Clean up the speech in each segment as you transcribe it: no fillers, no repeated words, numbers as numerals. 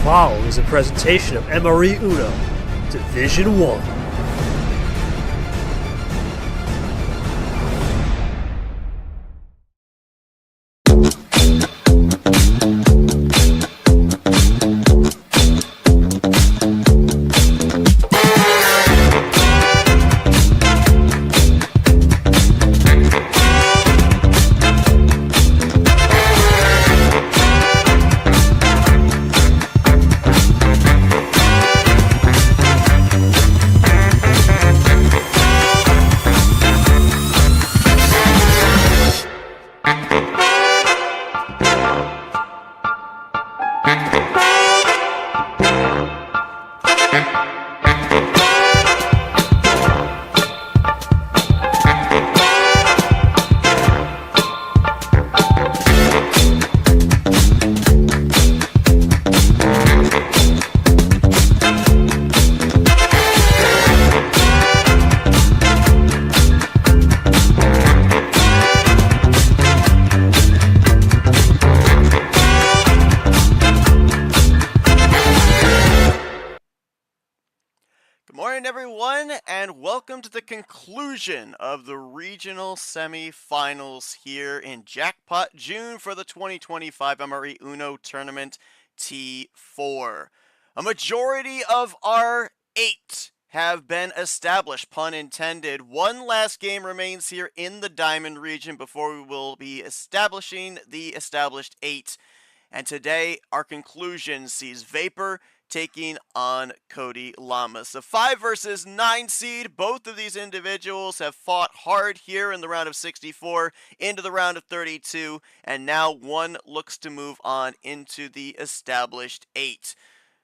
following is a presentation of MRE Uno, Division 1. Welcome to the conclusion of the regional semifinals here in Jackpot June for the 2025 MRE Uno Tournament T4. A majority of our 8 have been established, pun intended. One last game remains here in the Diamond region before we will be establishing the established 8. And today, our conclusion sees Vapor taking on Cody Llamas. The 5 versus 9 seed, both of these individuals have fought hard here in the round of 64 into the round of 32, and now one looks to move on into the established 8.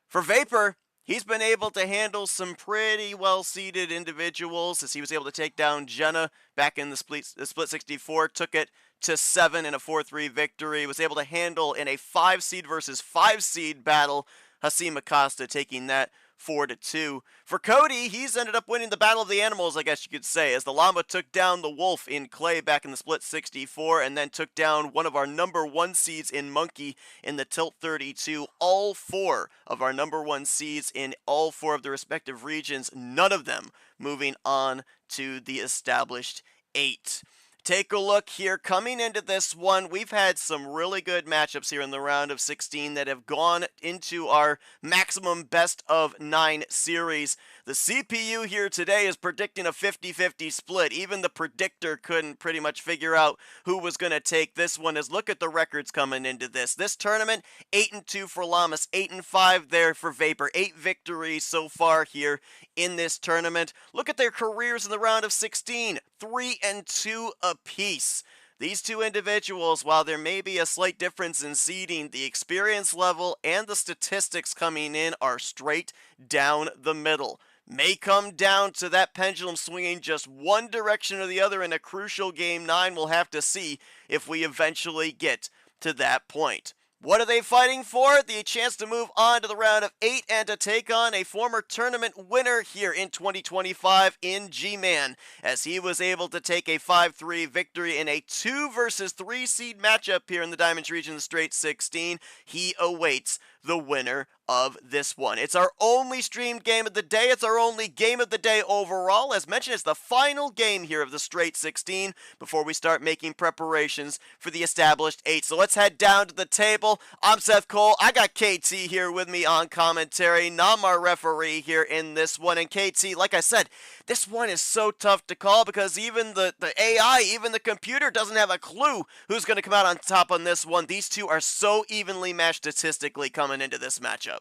For Vapor, he's been able to handle some pretty well-seeded individuals as he was able to take down Jenna back in the split 64, took it to 7 in a 4-3 victory, was able to handle in a 5 seed versus 5 seed battle Hasim Acosta, taking that 4-2. For Cody, he's ended up winning the Battle of the Animals, I guess you could say, as the Llama took down the Wolf in Clay back in the split 64, and then took down one of our number 1 seeds in Monkey in the Tilt 32. All 4 of our number 1 seeds in all 4 of the respective regions, none of them moving on to the established 8. Take a look here. Coming into this one, we've had some really good matchups here in the round of 16 that have gone into our maximum best of 9 series. The CPU here today is predicting a 50-50 split. Even the predictor couldn't pretty much figure out who was going to take this one. As look at the records coming into this. This tournament, 8-2 for Llamas, 8-5 there for Vapor. 8 victories so far here in this tournament. Look at their careers in the round of 16, 3-2 apiece. These two individuals, while there may be a slight difference in seeding, the experience level and the statistics coming in are straight down the middle. May come down to that pendulum swinging just one direction or the other in a crucial Game 9. We'll have to see if we eventually get to that point. What are they fighting for? The chance to move on to the round of 8 and to take on a former tournament winner here in 2025 in G-Man, as he was able to take a 5-3 victory in a 2 versus 3 seed matchup here in the Diamonds region, the straight 16. He awaits the winner of this one. It's our only streamed game of the day. It's our only game of the day overall. As mentioned, it's the final game here of the straight 16 before we start making preparations for the established 8. So let's head down to the table. I'm Seth Cole. I got KT here with me on commentary. Nam, referee here in this one. And KT, like I said, this one is so tough to call because even the AI, even the computer doesn't have a clue who's going to come out on top on this one. These two are so evenly matched statistically coming into this matchup.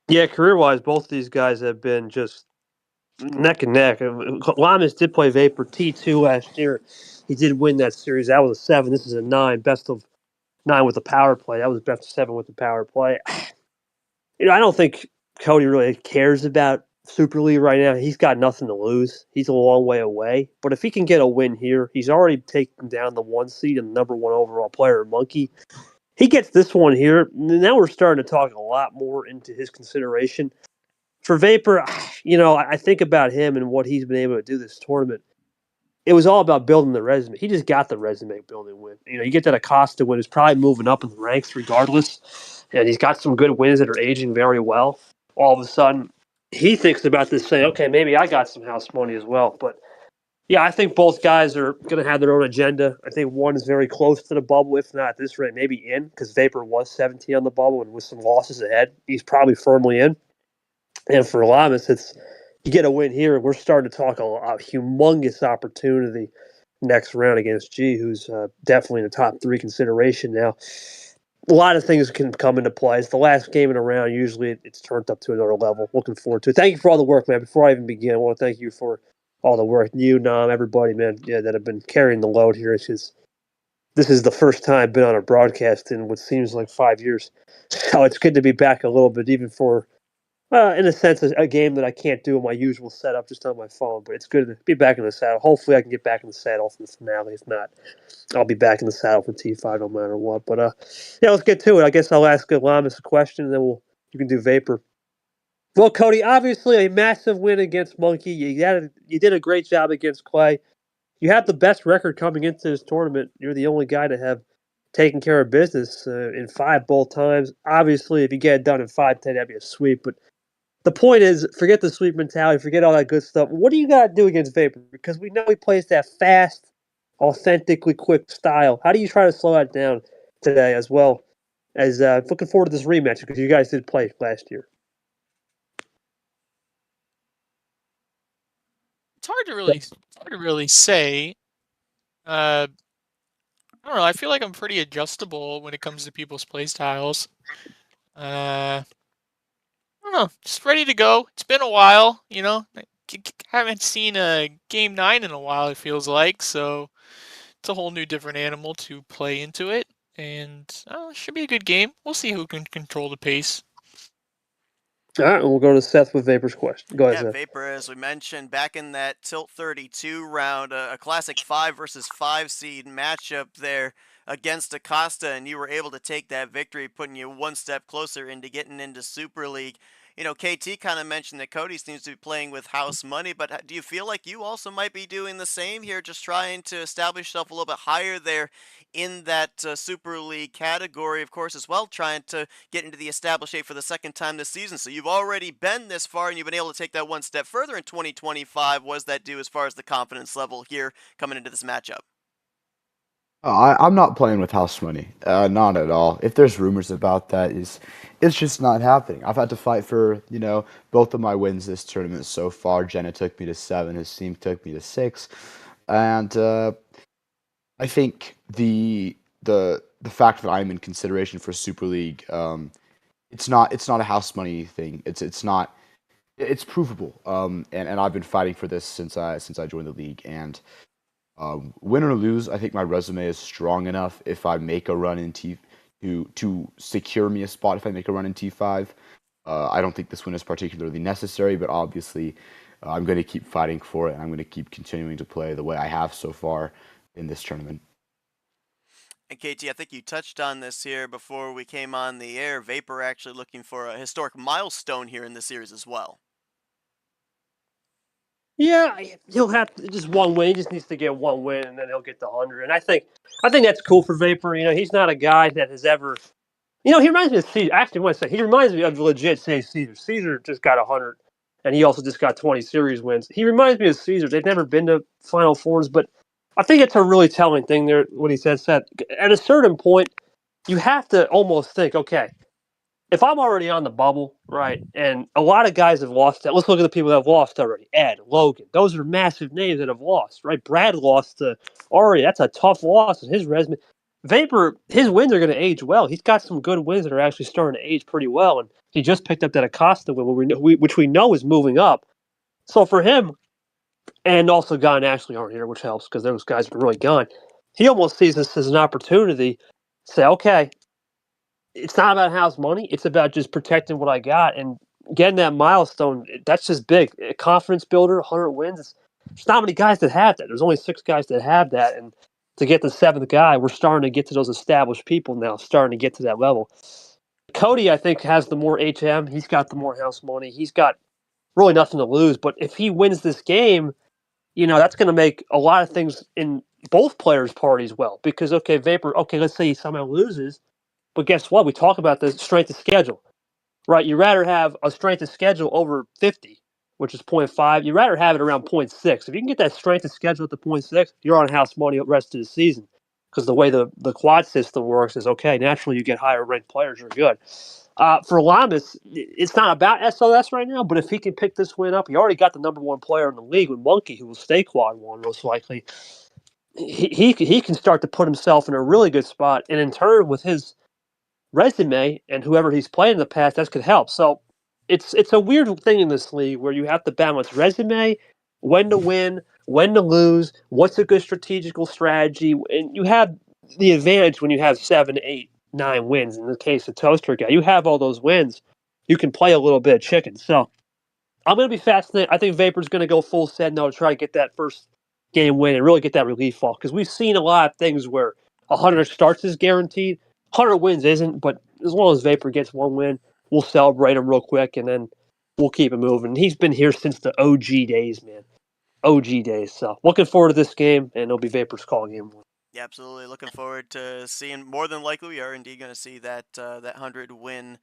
Yeah, career-wise, both of these guys have been just neck and neck. Llamas did play Vapor T2 last year. He did win that series. That was a 7. This is a 9. Best of 9 with the power play. That was best of 7 with the power play. I don't think Cody really cares about Super League right now. He's got nothing to lose. He's a long way away. But if he can get a win here, he's already taken down the 1 seed and the number 1 overall player, Monkey. He gets this one here. Now we're starting to talk a lot more into his consideration. For Vapor, I think about him and what he's been able to do this tournament. it was all about building the resume. He just got the resume building win. You get that Acosta win, who's probably moving up in the ranks regardless, and he's got some good wins that are aging very well. All of a sudden, he thinks about this saying, okay, maybe I got some house money as well. But yeah, I think both guys are going to have their own agenda. I think one is very close to the bubble, if not at this rate, maybe in, because Vapor was 17 on the bubble and with some losses ahead. He's probably firmly in. And for Llamas, you get a win here, we're starting to talk a humongous opportunity next round against G, who's definitely in the top 3 consideration now. A lot of things can come into play. It's the last game in a round. Usually it's turned up to another level. Looking forward to it. Thank you for all the work, man. Before I even begin, I want to thank you for all the work. You, Nam, everybody, man, that have been carrying the load here. It's just, this is the first time I've been on a broadcast in what seems like 5 years. So it's good to be back a little bit, even for in a sense, a game that I can't do in my usual setup just on my phone. But it's good to be back in the saddle. Hopefully, I can get back in the saddle for the finale. If not, I'll be back in the saddle for T5 no matter what. But yeah, let's get to it. I guess I'll ask Llamas a question, and then you can do Vapor. Well, Cody, obviously a massive win against Monkey. You did a great job against Clay. You have the best record coming into this tournament. You're the only guy to have taken care of business in 5 both times. Obviously, if you get it done in 5-10, that'd be a sweep. But the point is, forget the sweep mentality, forget all that good stuff. What do you got to do against Vapor? Because we know he plays that fast, authentically quick style. How do you try to slow that down today, as well as looking forward to this rematch, because you guys did play last year? It's hard to really say. I don't know. I feel like I'm pretty adjustable when it comes to people's play styles. I don't know. Just ready to go. It's been a while, I haven't seen a Game 9 in a while, it feels like, so it's a whole new different animal to play into it, and it should be a good game. We'll see who can control the pace. All right, we'll go to Seth with Vapor's question. Go ahead, Seth. Vapor, as we mentioned, back in that Tilt 32 round, a classic 5 versus 5 seed matchup there against Acosta, and you were able to take that victory, putting you one step closer into getting into Super League. KT kind of mentioned that Cody seems to be playing with house money, but do you feel like you also might be doing the same here, just trying to establish yourself a little bit higher there in that Super League category, of course, as well, trying to get into the established 8 for the second time this season? So you've already been this far, and you've been able to take that one step further in 2025. What does that do as far as the confidence level here coming into this matchup? I'm not playing with house money, not at all. If there's rumors about that, it's just not happening. I've had to fight for, both of my wins this tournament so far. Jenna took me to 7, his team took me to 6, and I think the fact that I'm in consideration for Super League, it's not a house money thing. It's provable. And I've been fighting for this since I joined the league, and win or lose, I think my resume is strong enough if I make a run in to secure me a spot if I make a run in T5. I don't think this win is particularly necessary, but obviously I'm going to keep fighting for it, and I'm going to keep continuing to play the way I have so far in this tournament. And KT, I think you touched on this here before we came on the air. Vapor actually looking for a historic milestone here in the series as well. Yeah, he'll have just one win. He just needs to get one win, and then he'll get the 100. And I think that's cool for Vapor. He's not a guy that has ever. He reminds me of Caesar. Actually, I want to say he reminds me of legit say Caesar. Caesar just got 100, and he also just got 20 series wins. He reminds me of Caesar. They've never been to Final Fours, but I think it's a really telling thing there. What he said. At a certain point, you have to almost think, okay, if I'm already on the bubble, right, and a lot of guys have lost that. Let's look at the people that have lost already. Ed, Logan, those are massive names that have lost, right? Brad lost to Ari. That's a tough loss in his resume. Vapor, his wins are going to age well. He's got some good wins that are actually starting to age pretty well, and he just picked up that Acosta win, which we know is moving up. So for him, and also Guy and Ashley aren't here, which helps because those guys are really gone. He almost sees this as an opportunity to say, okay, it's not about house money. It's about just protecting what I got and getting that milestone. That's just big. A confidence builder, 100 wins. There's not many guys that have that. There's only 6 guys that have that. And to get the 7th guy, we're starting to get to those established people now, starting to get to that level. Cody, I think, has the more HM. He's got the more house money. He's got really nothing to lose. But if he wins this game, that's going to make a lot of things in both players' parties well. Because, okay, Vapor, okay, let's say he somehow loses, but guess what? We talk about the strength of schedule, right? You'd rather have a strength of schedule over 50, which is 0.5. You'd rather have it around 0.6. If you can get that strength of schedule at the 0.6, you're on house money the rest of the season. Because the way the quad system works is, okay, naturally you get higher ranked players are good. For Llamas, it's not about SOS right now, but if he can pick this win up, he already got the number one player in the league with Monkey, who will stay quad one most likely. He can start to put himself in a really good spot, and in turn, with his resume and whoever he's played in the past, that could help. So it's a weird thing in this league where you have to balance resume, when to win, when to lose, what's a good strategical strategy, and you have the advantage when you have 7, 8, 9 wins. In the case of Toaster Guy, you have all those wins. You can play a little bit of chicken. So I'm going to be fascinated. I think Vapor's going to go full send now to try to get that first game win and really get that relief off, because we've seen a lot of things where 100 starts is guaranteed, 100 wins isn't. But as long as Vapor gets one win, we'll celebrate him real quick and then we'll keep it moving. He's been here since the OG days, man. OG days. So looking forward to this game, and it'll be Vapor's call game one. Yeah, absolutely. Looking forward to seeing. More than likely, we are indeed going to see that 100-win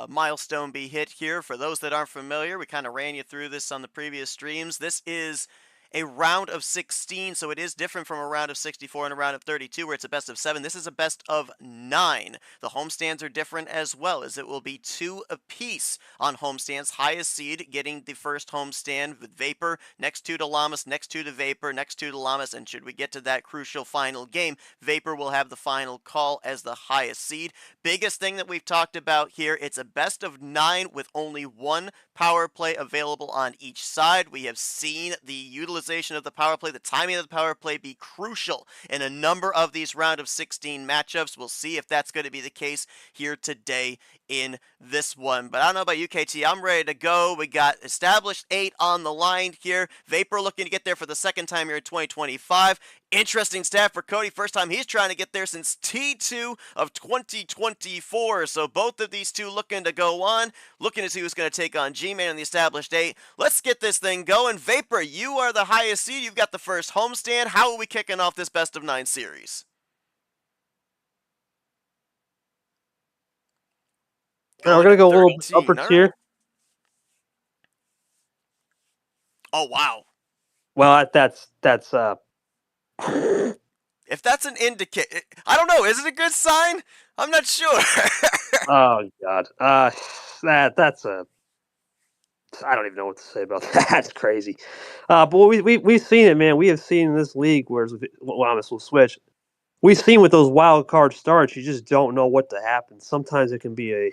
milestone be hit here. For those that aren't familiar, we kind of ran you through this on the previous streams. This is a round of 16, so it is different from a round of 64 and a round of 32 where it's a best of 7. This is a best of 9. The homestands are different as well, as it will be 2 apiece on homestands. Highest seed getting the first homestand with Vapor, next 2 to Llamas, next 2 to Vapor, next 2 to Llamas, and should we get to that crucial final game, Vapor will have the final call as the highest seed. Biggest thing that we've talked about here, it's a best of 9 with only 1 power play available on each side. We have seen the utilization of the power play, the timing of the power play be crucial in a number of these round of 16 matchups. We'll see if that's going to be the case here today in this one. But I don't know about you, KT. I'm ready to go. We got established 8 on the line here. Vapor looking to get there for the second time here in 2025. Interesting stat for Cody. First time he's trying to get there since T2 of 2024. So both of these two looking to go on, looking to see who's going to take on G-Man in the established 8. Let's get this thing going. Vapor, you are the highest seed. You've got the first homestand. How are we kicking off this best of 9 series? We're going to go a little upper tier. Right. Oh, wow. Well, that's if that's an indicator, I don't know. Is it a good sign? I'm not sure. Oh God, that's a. I don't even know what to say about that. That's crazy. But we've seen it, man. We have seen in this league where Llamas will switch. We've seen with those wild card starts, you just don't know what to happen. Sometimes it can be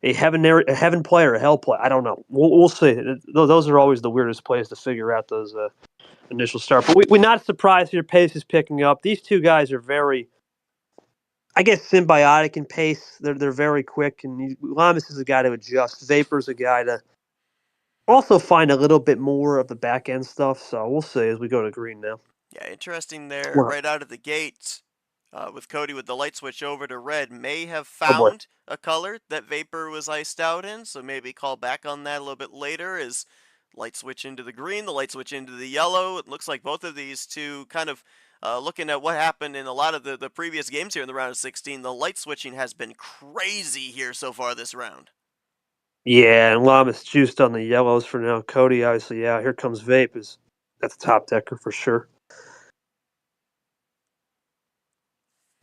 a heaven play or a hell play. I don't know. We'll see. Those are always the weirdest plays to figure out those initial start. But we're not surprised your pace is picking up. These two guys are very, I guess, symbiotic in pace. They're very quick, and Llamas is a guy to adjust. Vapor's a guy to also find a little bit more of the back end stuff. So we'll see as we go to green now. Yeah, interesting there. Right out of the gate, with Cody with the light switch over to red, may have found a color that Vapor was iced out in. So maybe call back on that a little bit later as light switch into the green, the light switch into the yellow. It looks like both of these two kind of looking at what happened in a lot of the previous games here in the round of 16, the light switching has been crazy here so far this round. Yeah, and Llamas juiced on the yellows for now. Cody, obviously, yeah. Here comes Vape. That's a top decker for sure.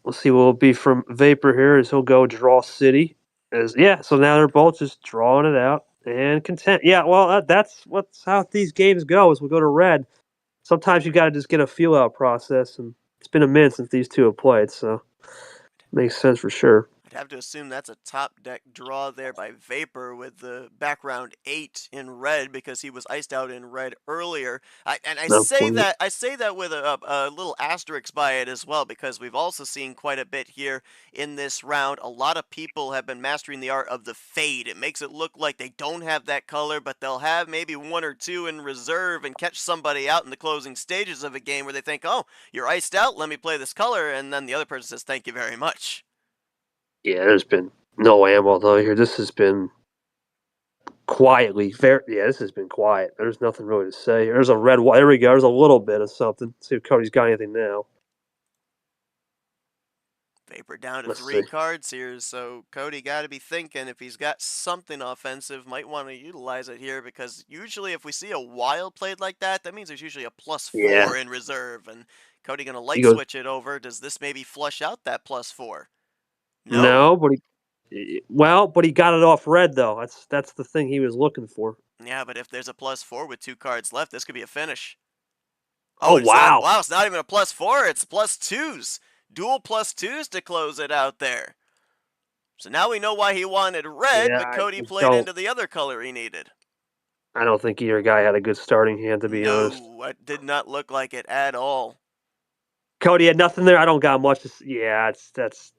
We'll see what will be from Vapor here as he'll go draw city. So now they're both just drawing it out and content. Yeah, well, that's how these games go as we go to red. Sometimes you got to just get a feel out process, and it's been a minute since these two have played, so makes sense for sure. I'd have to assume that's a top deck draw there by Vapor with the background 8 in red because he was iced out in red earlier. I say that with a little asterisk by it as well, because we've also seen quite a bit here in this round. A lot of people have been mastering the art of the fade. It makes it look like they don't have that color, but they'll have maybe 1 or 2 in reserve and catch somebody out in the closing stages of a game where they think, oh, you're iced out, let me play this color, and then the other person says, thank you very much. Yeah, there's been no ammo though here. This has been quietly. This has been quiet. There's nothing really to say. There's a red. There we go. There's a little bit of something. See if Cody's got anything now. Vapor down to Let's 3 see. cards here, so Cody got to be thinking if he's got something offensive, might want to utilize it here, because usually if we see a wild played like that, that means there's usually a +4 Yeah. in reserve, and Cody going to He light goes, switch it over. Does this maybe flush out that +4? No. no, but he got it off red though. That's the thing he was looking for. Yeah, but if there's a +4 with 2 cards left, this could be a finish. Oh it's not. wow. Wow, it's not even a +4. It's +2s. Dual +2s to close it out there. So now we know why he wanted red, Yeah, but I Cody just played don't. into the other color he needed. I don't think either guy had a good starting hand, to be honest. No, it did not look like it at all. Cody had nothing there. I don't got much. Yeah, that's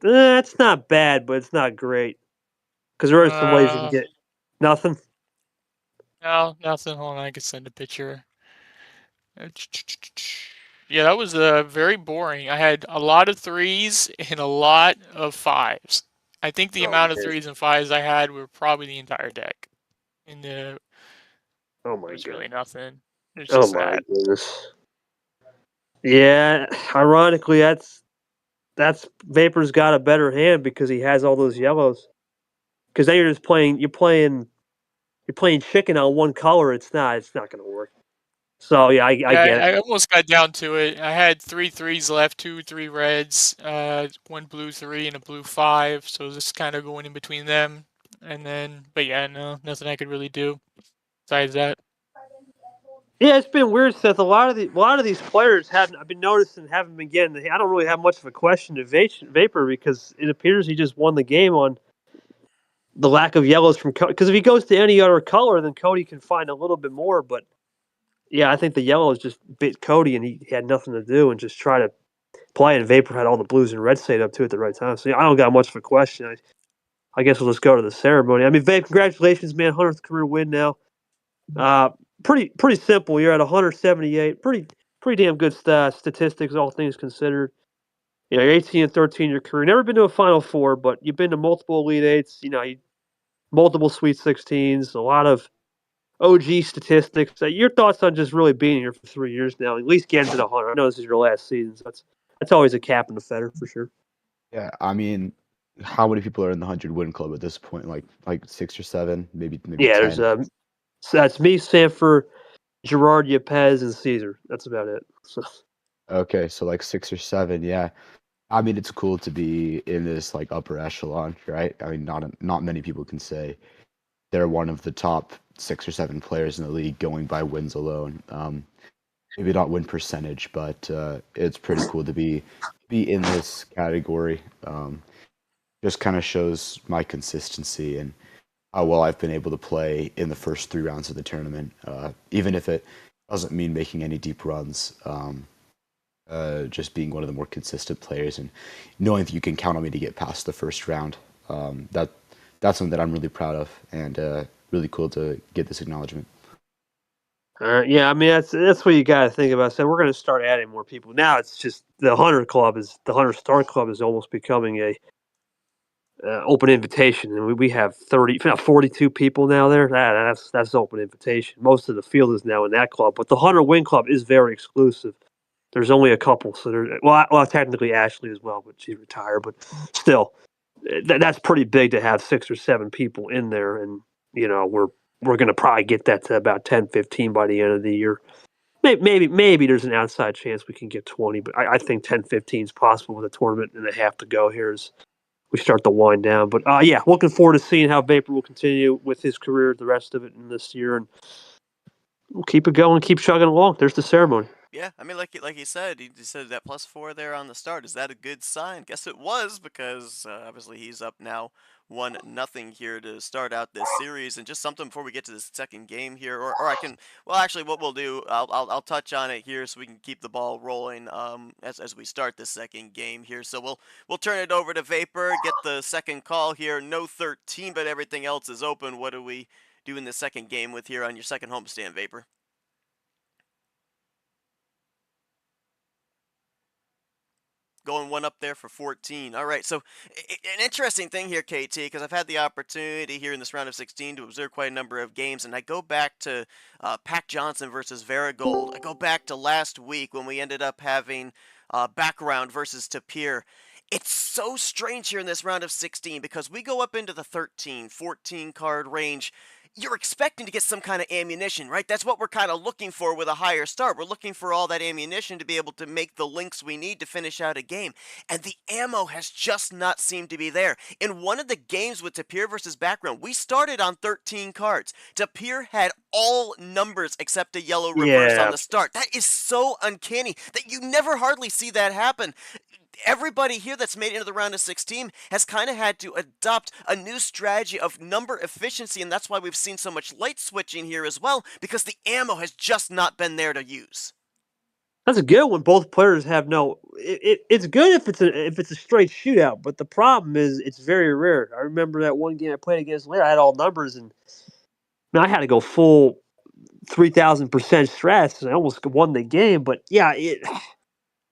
not bad, but it's not great. Because there are some ways you can get nothing. No, nothing. Hold on, I can send a picture. Yeah, that was very boring. I had a lot of 3s and a lot of 5s. I think the Oh amount of man. 3s and 5s I had were probably the entire deck. And Oh my there's god. really nothing. It's Oh just my that. goodness. Yeah, ironically, that's Vapor's got a better hand because he has all those yellows. Because then you're just playing chicken on one color. It's not going to work. So yeah, I Yeah, get it. I almost got down to it. I had 3 3s left, 2 3 reds, 1 blue 3 and a blue 5. So just kind of going in between them. And then, but yeah, no, nothing I could really do besides that. Yeah, it's been weird, Seth. A lot of these players haven't. I've been noticing haven't been getting. I don't really have much of a question to Vapor because it appears he just won the game on the lack of yellows from Cody. Because if he goes to any other color, then Cody can find a little bit more. But yeah, I think the yellows just bit Cody, and he had nothing to do and just try to play. And Vapor had all the blues and reds stayed up too at the right time. So yeah, I don't got much of a question. I guess we'll just go to the ceremony. I mean, Vape, congratulations, man! 100th career win now. Pretty simple. You're at 178. Pretty damn good statistics, all things considered. You know, you're 18 and 13 in your career. Never been to a Final Four, but you've been to multiple Elite Eights. You know, multiple Sweet 16s. A lot of OG statistics. Your thoughts on just really being here for 3 years now? At least getting to the 100. I know this is your last season, so that's always a cap in the feather for sure. Yeah, I mean, how many people are in the 100 win club at this point? Like 6 or 7, maybe Yeah, 10. so that's me, Sanford, Gerard, Yepes, and Caesar. That's about it. So. Okay, so like 6 or 7. Yeah, I mean, it's cool to be in this like upper echelon, right? I mean, not many people can say they're one of the top 6 or 7 players in the league going by wins alone. Maybe not win percentage, but it's pretty cool to be in this category. Just kind of shows my consistency and how well I've been able to play in the first 3 rounds of the tournament, even if it doesn't mean making any deep runs. Just being one of the more consistent players and knowing that you can count on me to get past the first round. That's something that I'm really proud of and really cool to get this acknowledgement. Yeah, I mean that's what you got to think about. So we're going to start adding more people. Now it's just the 100 Star Club is almost becoming a open invitation, and we have 42 people now there. That's open invitation. Most of the field is now in that club, but the 100 Win Club is very exclusive. There's only a couple, so well, technically Ashley as well, but she's retired. But still, that's pretty big to have 6 or 7 people in there, and you know we're going to probably get that to about 10, 15 by the end of the year. Maybe there's an outside chance we can get 20, but I think 10, 15 is possible with a tournament and a half to go here as we start to wind down. But yeah, looking forward to seeing how Vapor will continue with his career the rest of it in this year, and we'll keep it going, keep chugging along. There's the ceremony. Yeah, I mean, like he said, he said that +4 there on the start. Is that a good sign? Guess it was, because obviously he's up now 1-0 here to start out this series. And just something before we get to the second game here, or I can, well, actually, what we'll do, I'll touch on it here so we can keep the ball rolling as we start the second game here. So we'll turn it over to Vapor, get the second call here. No 13, but everything else is open. What do we do in the second game with here on your second homestand, Vapor? going one up there for 14. All right, so an interesting thing here, KT, because I've had the opportunity here in this round of 16 to observe quite a number of games, and I go back to Pac Johnson versus Varigold. I go back to last week when we ended up having Background versus Tapir. It's so strange here in this round of 16 because we go up into the 13, 14 card range. You're expecting to get some kind of ammunition, right? That's what we're kind of looking for with a higher start. We're looking for all that ammunition to be able to make the links we need to finish out a game. And the ammo has just not seemed to be there. In one of the games with Tapir versus Background, we started on 13 cards. Tapir had all numbers except a yellow reverse on the start. That is so uncanny that you never hardly see that happen. Everybody here that's made it into the round of 16 has kind of had to adopt a new strategy of number efficiency, and that's why we've seen so much light switching here as well, because the ammo has just not been there to use. That's a good one. Both players have no. It's good if it's a straight shootout, but the problem is it's very rare. I remember that one game I played against Lair. I had all numbers, and I had to go full 3,000% strats, and I almost won the game. But yeah,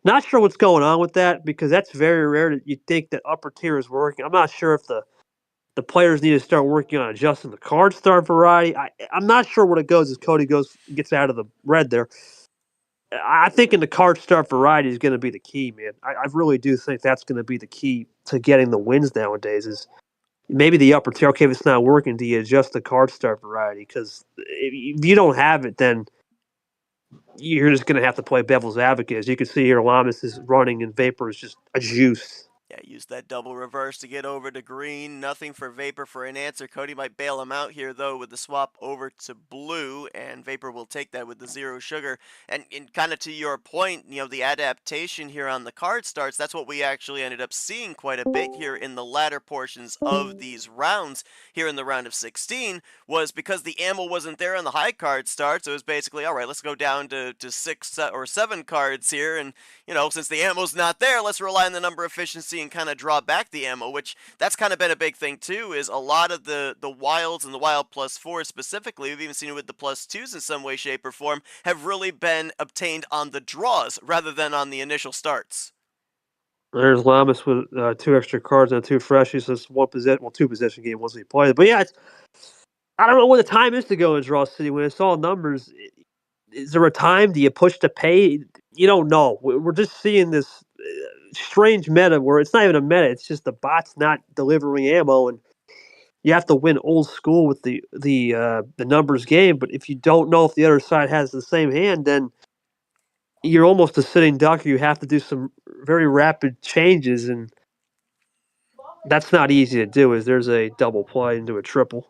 not sure what's going on with that because that's very rare that you think that upper tier is working. I'm not sure if the players need to start working on adjusting the card start variety. I'm not sure what it goes as Cody gets out of the red there. I think in the card start variety is going to be the key, man. I really do think that's going to be the key to getting the wins nowadays is maybe the upper tier. Okay, if it's not working, do you adjust the card start variety? Because if you don't have it, then you're just going to have to play devil's advocate. As you can see here, Llamas is running and Vapor is just a juice. Yeah, use that double reverse to get over to green. Nothing for Vapor for an answer. Cody might bail him out here, though, with the swap over to blue, and Vapor will take that with the zero sugar. And kind of to your point, the adaptation here on the card starts, that's what we actually ended up seeing quite a bit here in the latter portions of these rounds here in the round of 16, was because the ammo wasn't there on the high card starts. It was basically, all right, let's go down to 6 or 7 cards here, and, since the ammo's not there, let's rely on the number efficiency and kind of draw back the ammo, which that's kind of been a big thing too, is a lot of the wilds and the wild +4s specifically, we've even seen it with the +2s in some way, shape, or form, have really been obtained on the draws rather than on the initial starts. There's Llamas with 2 extra cards and 2 freshies. So it's 2 possession game once we play it. But yeah, I don't know what the time is to go in Draw City when it's all numbers. Is there a time? Do you push to pay? You don't know. We're just seeing this strange meta where it's not even a meta. It's just the bots not delivering ammo, and you have to win old school with the numbers game. But if you don't know if the other side has the same hand, then you're almost a sitting duck. You have to do some very rapid changes, and that's not easy to do. As there's a double play into a triple.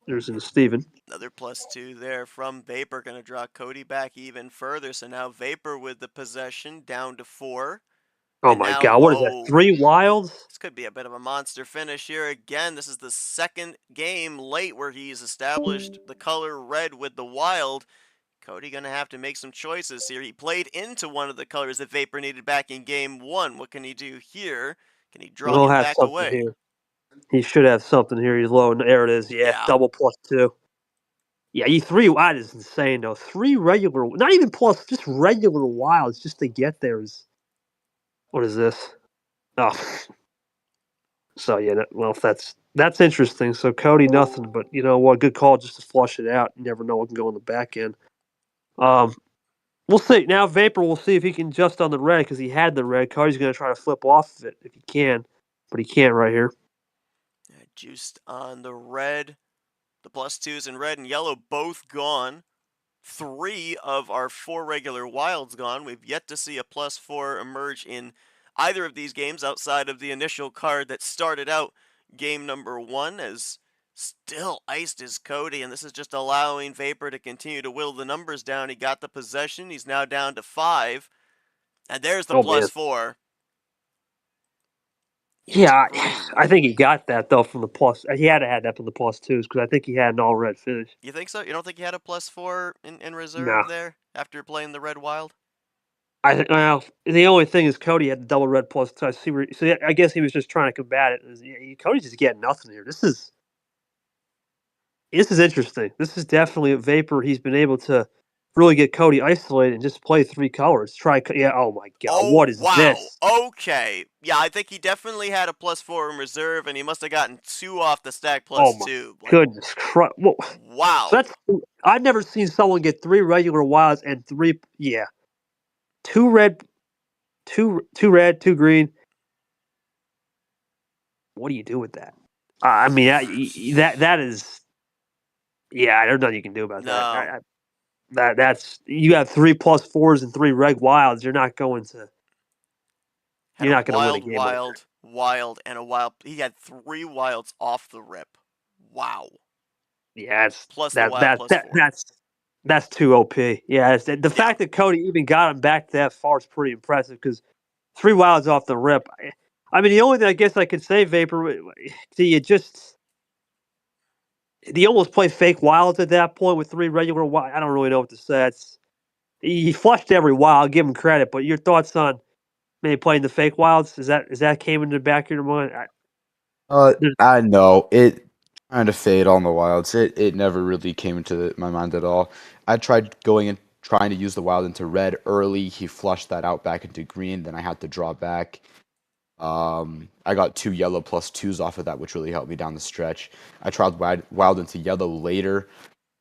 There's in Steven. Another +2 there from Vapor, going to draw Cody back even further. So now Vapor with the possession down to 4. Oh And my now, God! What is that? 3 wilds? This could be a bit of a monster finish here. Again, this is the second game late where he's established the color red with the wild. Cody going to have to make some choices here. He played into one of the colors that Vapor needed back in game 1. What can he do here? Can he draw him back away? Here. He should have something here. He's low. And there it is. Yeah, double +2. Yeah, you 3 wild is insane though. 3 regular, not even plus, just regular wilds just to get there is. What is this? Oh, so yeah. Well, that's interesting. So Cody nothing, but you know what? Good call just to flush it out. You never know what can go in the back end. We'll see. Now Vapor, we'll see if he can adjust on the red because he had the red. Cody's going to try to flip off of it if he can, but he can't right here. Yeah, juiced on the red. The +2s in red and yellow both gone. 3 of our 4 regular wilds gone. We've yet to see a +4 emerge in either of these games outside of the initial card that started out game number 1, as still iced is Cody, and this is just allowing Vapor to continue to whittle the numbers down. He got the possession. He's now down to 5. And there's the +4. Yeah, I think he got that though from the plus. He had to have that from the +2s because I think he had an all red finish. You think so? You don't think he had a +4 in reserve there after playing the red wild? Well, the only thing is Cody had the double red +2. So I guess he was just trying to combat it. Cody's just getting nothing here. This is interesting. This is definitely a Vapor. He's been able to really get Cody isolated and just play 3 colors. Oh my God, Oh, what is wow. this? Okay. Yeah, I think he definitely had a +4 in reserve, and he must have gotten 2 off the stack Oh my +2. Like, goodness Christ. Well, so wow. I've never seen someone get 3 regular wilds and 2 red, 2 green. What do you do with that? I mean, that is, there's nothing you can do about that. No. That's you have 3 +4s and 3 reg wilds. Had You're a not gonna win a wild, game like that. wild, wild, and a wild. He had 3 wilds off the rip. Wow. Yeah, it's Plus the that wild that that +4. that's too OP. Yeah, the Yeah. fact that Cody even got him back that far is pretty impressive because 3 wilds off the rip. I mean, the only thing I guess I could say, Vapor, do you almost play fake wilds at that point with 3 regular wilds? I don't really know what to say. He flushed every wild. Give him credit, but your thoughts on maybe playing the fake wilds? Is that came into the back of your mind? I know it kind of fade on the wilds. It never really came into my mind at all. I tried going and trying to use the wild into red early. He flushed that out back into green. Then I had to draw back. I got 2 yellow +2s off of that, which really helped me down the stretch. I tried wild into yellow later.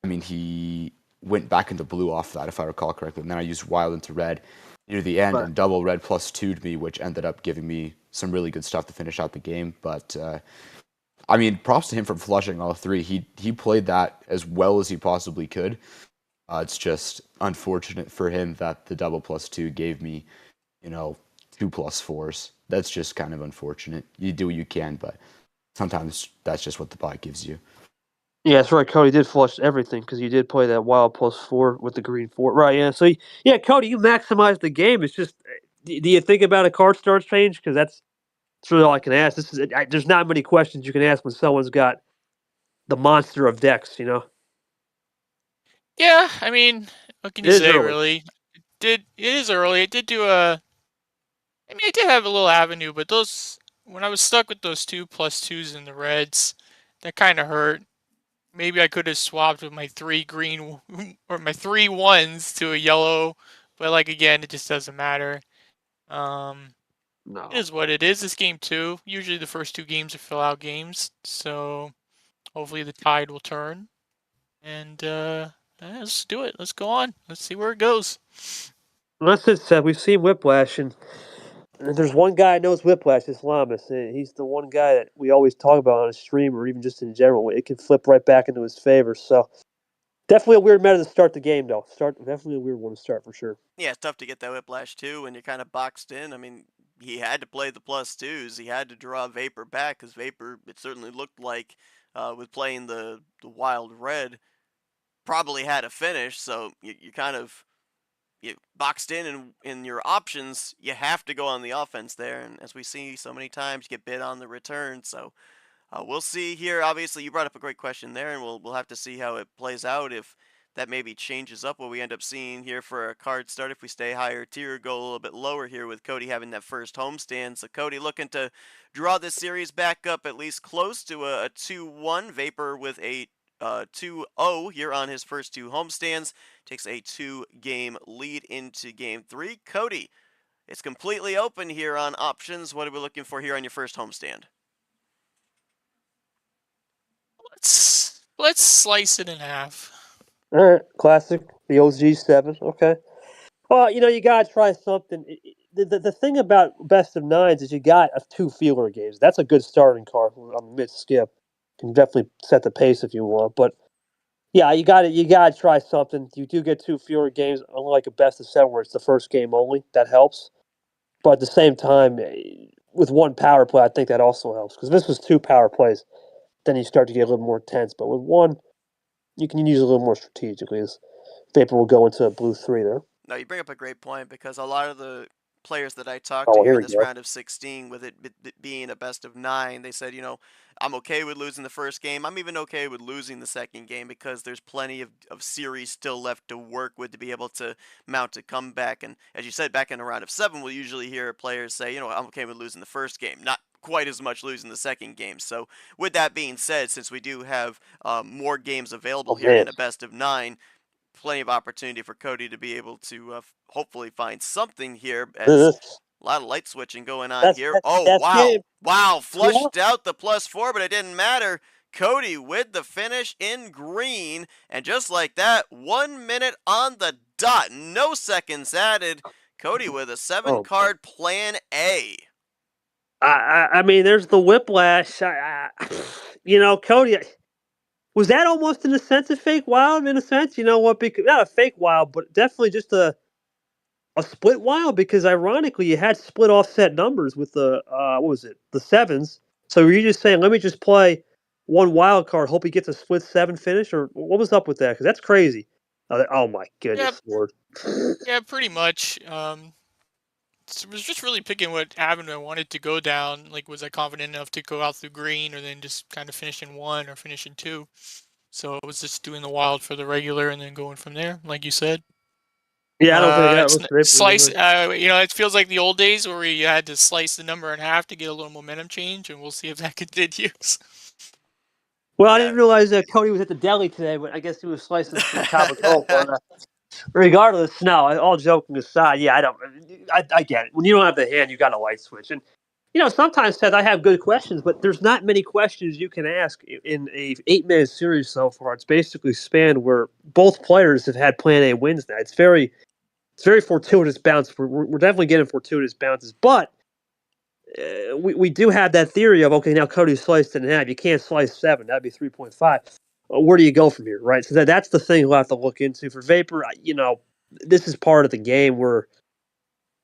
I mean, he went back into blue off that, if I recall correctly. And then I used wild into red near the end Right. and double red +2'd me, which ended up giving me some really good stuff to finish out the game. But I mean, props to him for flushing all 3. He played that as well as he possibly could. It's just unfortunate for him that the double +2 gave me, 2 +4s. That's just kind of unfortunate. You do what you can, but sometimes that's just what the bot gives you. Yeah, that's right. Cody did flush everything because you did play that wild +4 with the green 4. Right, yeah. So, yeah, Cody, you maximized the game. It's just, do you think about a card starts change? Because that's really all I can ask. There's not many questions you can ask when someone's got the monster of decks. Yeah, I mean, what can It you is say, early. really? It is early. It did do a. I mean, it did have a little avenue, but when I was stuck with those 2 +2s in the reds, that kind of hurt. Maybe I could have swapped with my 3 green or my 3 ones to a yellow, but like again, it just doesn't matter. It No. is what it is. This game too. Usually the first 2 games are fill-out games, so hopefully the tide will turn. And let's do it. Let's go on. Let's see where it goes. Well, that's it, Seth. We've seen Whiplash, and there's one guy that knows Whiplash, it's Llamas. He's the one guy that we always talk about on a stream or even just in general. It can flip right back into his favor. So, definitely a weird meta to start the game, though. Definitely a weird one to start for sure. Yeah, it's tough to get that whiplash too when you're kind of boxed in. I mean, he had to play the +2s. He had to draw Vapor back because Vapor, it certainly looked like, with playing the wild red, probably had a finish. So you kind of you boxed in your options. You have to go on the offense there, and as we see so many times, you get bid on the return. So we'll see here. Obviously, you brought up a great question there, and we'll have to see how it plays out if that maybe changes up what we end up seeing here for a card start. If we stay higher tier, go a little bit lower here with Cody having that first homestand. So Cody looking to draw this series back up at least close to a 2-1. Vapor with a 2-0 here on his first 2 homestands. Takes a 2-game lead into game 3. Cody, it's completely open here on options. What are we looking for here on your first homestand? Let's slice it in half. All right, classic, the OG7. Okay. Well, you got to try something. The thing about best of nines is you got 2 feeler games. That's a good starting card on the mid skip. Can definitely set the pace if you want. But yeah, you got to try something. You do get 2 fewer games, unlike a best of 7 where it's the first game only. That helps. But at the same time, with 1 power play, I think that also helps because this was 2 power plays. Then you start to get a little more tense. But with 1, you can use a little more strategically. As Vapor will go into a blue 3 there. No, you bring up a great point because a lot of the players that I talked to Oh, here here in we this go. round of 16, with it being a best of 9, they said, I'm okay with losing the first game. I'm even okay with losing the second game because there's plenty of series still left to work with to be able to mount a comeback. And as you said, back in a round of 7, we'll usually hear players say, I'm okay with losing the first game, not quite as much losing the second game. So with that being said, since we do have more games available Oh, here man. in a best of 9, plenty of opportunity for Cody to be able to hopefully find something here, as a lot of light switching going on here. Oh, that's wow. game. Wow, Yeah. flushed out the +4, but it didn't matter. Cody with the finish in green, and just like that, 1 minute on the dot, no seconds added. Cody with a 7-card plan A. I mean, there's the whiplash. Cody, was that almost in a sense a fake wild? In a sense, you know what? Because not a fake wild, but definitely just a split wild. Because ironically, you had split offset numbers with the what was it? The sevens. So were you just saying, let me just play one wild card, hope he gets a split 7 finish, or what was up with that? Because that's crazy. Oh my Yeah, goodness, Lord. yeah, pretty much. Was just really picking what avenue I wanted to go down. Like, was I confident enough to go out through green, or then just kind of finish in 1 or finish in 2? So I was just doing the wild for the regular, and then going from there, like you said. Yeah, I don't think that It's was great. slice. It feels like the old days where you had to slice the number in half to get a little momentum change, and we'll see if that continues. Well, I Yeah. didn't realize that Cody was at the deli today, but I guess he was slicing some Tabaco. But regardless, no, all joking aside, yeah, I get it. When you don't have the hand, you got a light switch. And, sometimes, Seth, I have good questions, but there's not many questions you can ask in a 8-minute series so far. It's basically spanned where both players have had Plan A wins now. It's very fortuitous bounce. We're definitely getting fortuitous bounces, but we do have that theory of, okay, now Cody sliced it in half. You can't slice 7. That'd be 3.5. Where do you go from here, right? So that's the thing we'll have to look into. For Vapor, this is part of the game where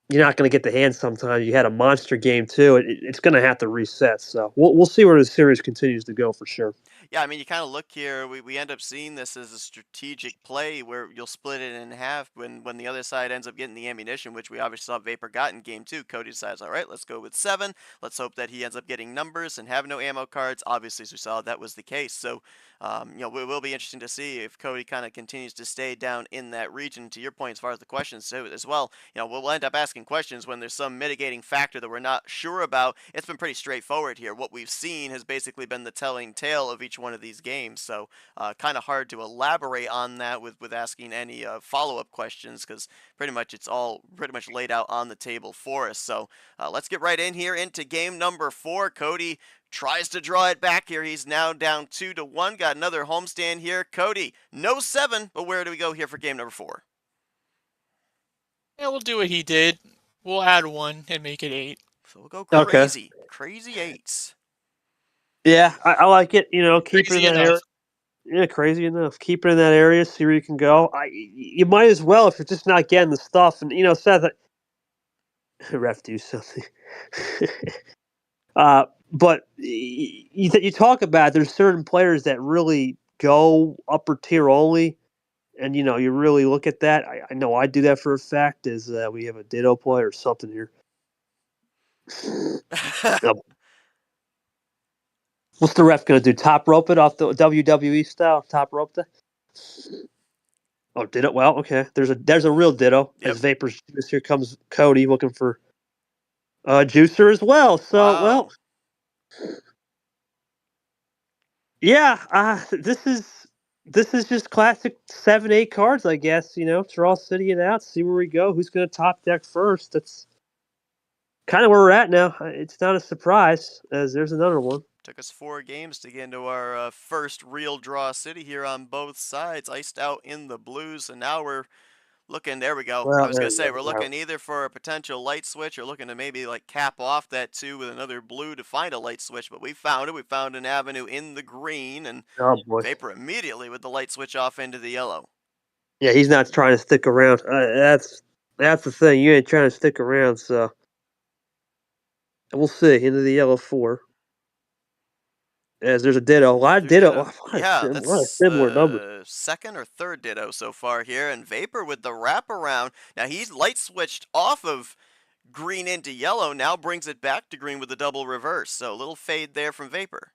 you're not going to get the hand sometimes. You had a monster game, too. It's going to have to reset. So we'll see where the series continues to go for sure. Yeah, I mean, you kind of look here. We end up seeing this as a strategic play where you'll split it in half when the other side ends up getting the ammunition, which we obviously saw Vapor got in game 2. Cody decides, all right, let's go with 7. Let's hope that he ends up getting numbers and have no ammo cards. Obviously, as we saw, that was the case. So, it will be interesting to see if Cody kind of continues to stay down in that region. To your point, as far as the questions too, as well, we'll end up asking questions when there's some mitigating factor that we're not sure about. It's been pretty straightforward here. What we've seen has basically been the telling tale of each one of these games. So kind of hard to elaborate on that with asking any follow-up questions, because pretty much it's all pretty much laid out on the table for us. So let's get right in here into game number 4. Cody tries to draw it back here. He's now down 2-1. Got another homestand here. Cody, no 7, but where do we go here for game number 4? Yeah, we'll do what he did. We'll add 1 and make it 8. So we'll go Okay. crazy. Crazy 8s. Yeah, I like it. Keep it Crazy in that area. enough. Yeah, crazy enough. Keep it in that area, see where you can go. You might as well if you're just not getting the stuff. And Seth, ref do something. But you talk about there's certain players that really go upper tier only, and you really look at that. I know I do that for a fact. Is we have a Ditto play or something here? What's the ref gonna do? Top rope it off the WWE style? Top rope it? Oh, Ditto. Well, okay. There's a real Ditto. Yep. As Vapor's Juice, here comes Cody looking for Juicer as well. So, Wow. well, yeah. This is just classic 7-8 cards, I guess. Draw City it out, see where we go. Who's gonna top deck first? That's kind of where we're at now. It's not a surprise, as there's another one. Took us 4 games to get into our first real draw city here on both sides. Iced out in the blues, and now we're looking. There we go. Well, I was there going to you say, go. we're looking either for a potential light switch or looking to maybe like cap off that 2 with another blue to find a light switch. But we found it. We found an avenue in the green, and Oh boy. Vapor immediately with the light switch off into the yellow. Yeah, he's not trying to stick around. That's the thing. You ain't trying to stick around, so we'll see. Into the yellow 4. As there's a Ditto. A lot of Ditto. Yeah, What a that's similar number. the second or third Ditto so far here. And Vapor with the wraparound. Now he's light switched off of green into yellow, now brings it back to green with the double reverse. So a little fade there from Vapor.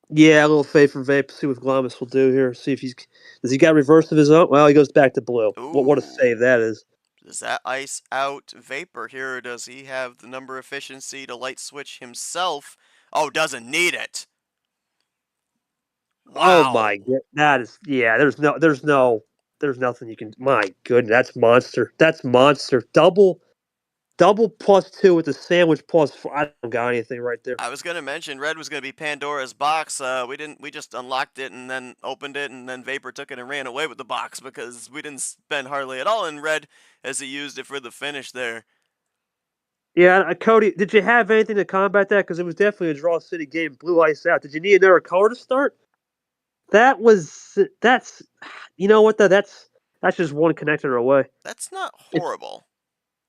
Yeah, a little fade from Vape. See what Llamas will do here. See if does he got reverse of his own? Well, he goes back to blue. What a Ooh. save that is. Does that ice out Vapor here, or does he have the number efficiency to light switch himself? Oh, doesn't need it. Wow. Oh my god, that is There's no There's nothing you can. My goodness, that's monster. That's monster. Double +2 with the sandwich +4. I don't got anything right there. I was gonna mention red was gonna be Pandora's box. We didn't. We just unlocked it and then opened it, and then Vapor took it and ran away with the box because we didn't spend hardly at all in red as he used it for the finish there. Yeah, Cody, did you have anything to combat that? Because it was definitely a draw city game. Blue ice out. Did you need another color to start? That's you know what though? That's just one connector away. That's not horrible.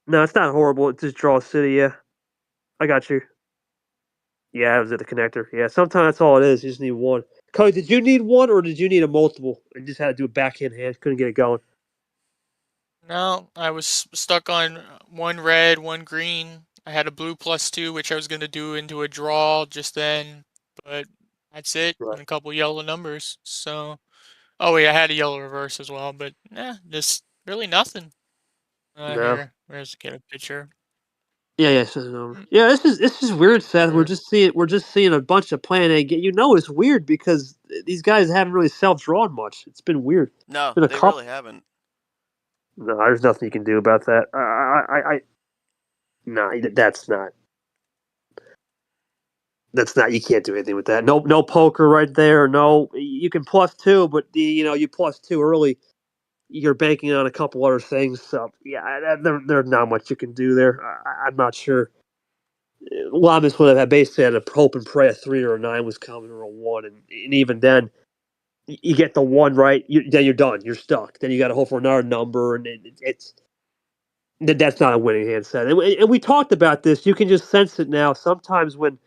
No, it's not horrible. It's just draw city. Yeah, I got you. Yeah, it was at the connector. Yeah, sometimes that's all it is. You just need one. Cody, did you need one or did you need a multiple? And just had to do a backhand hand. Couldn't get it going. No, I was stuck on one red, one green. I had a blue +2, which I was going to do into a draw just then, but that's it. Right. And a couple yellow numbers. So, oh wait, I had a yellow reverse as well, but just really nothing. No. Here, where's get a picture? Yeah. Yeah, this is weird, Seth. Sure. We're just seeing a bunch of plan A. You know, it's weird because these guys haven't really self-drawn much. It's been weird. No, Been a they couple. really haven't. No, there's nothing you can do about that. No, that's not. That's not. You can't do anything with that. No poker right there. No, you can +2, but you +2 early. You're banking on a couple other things. So yeah, there's not much you can do there. I'm not sure. Llamas would have basically had a hope and pray a 3 or a 9 was coming or a 1, and even then, you get the 1 right, then you're done. You're stuck. Then you got to hope for another number, and that's not a winning hand set. And we talked about this. You can just sense it now. Sometimes when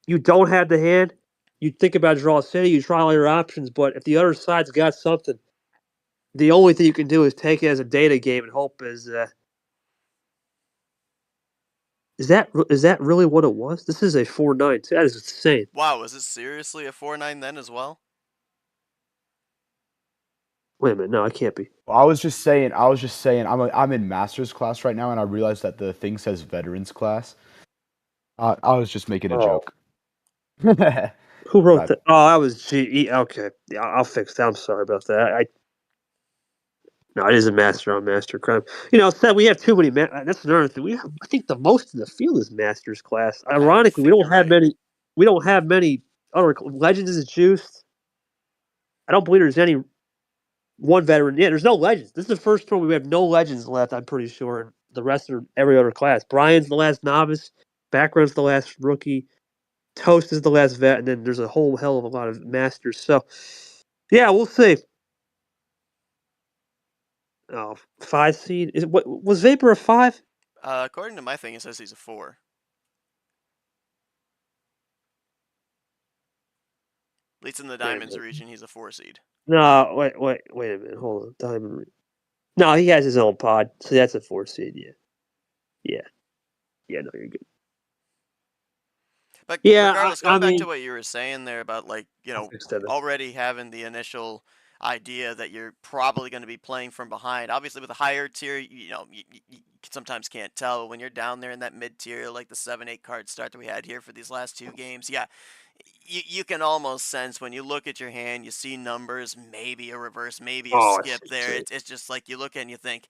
you don't have the hand, you think about draw city, you try all your options, but if the other side's got something, the only thing you can do is take it as a data game and hope is that really what it was? This is a 4-9 too. That is insane. Wow, was it seriously a 4-9 then as well? Wait a minute, no, I can't be. I was just saying. I'm in master's class right now, and I realized that the thing says veterans class. I was just making a joke. Who wrote Right. that? Oh, that was GE. Okay, yeah, I'll fix that. I'm sorry about that. No, it is a master on master crime. Said we have too many. That's another thing. I think the most in the field is masters class. Ironically, we don't have many. We don't have many other legends is juiced. I don't believe there's any one veteran. Yeah, there's no legends. This is the first tour we have no legends left. I'm pretty sure. And the rest are every other class. Brian's the last novice. Background's the last rookie. Toast is the last vet, and then there's a whole hell of a lot of masters. So, yeah, we'll see. Oh, 5 seed. Is it, what was Vapor a 5? According to my thing, it says he's a 4. At least in the Diamonds region, he's a 4 seed. No, wait a minute. Hold on. Diamond. No, he has his own pod, so that's a 4 seed. Yeah. No, you're good. But yeah, regardless, going back to what you were saying there about already having the initial idea that you're probably going to be playing from behind. Obviously, with a higher tier, you sometimes can't tell when you're down there in that mid tier, like the 7-8 card start that we had here for these last 2 games. Yeah, you can almost sense when you look at your hand, you see numbers, maybe a reverse, maybe a skip there. It's just like you look at and you think,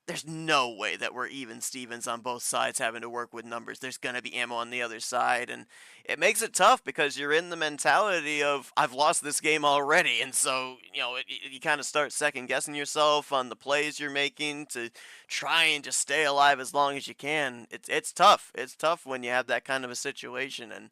there's no way that we're even Stevens on both sides having to work with numbers. There's going to be ammo on the other side. And it makes it tough because you're in the mentality of, I've lost this game already. And so, you kind of start second guessing yourself on the plays you're making to try and just stay alive as long as you can. It's tough. It's tough when you have that kind of a situation. And,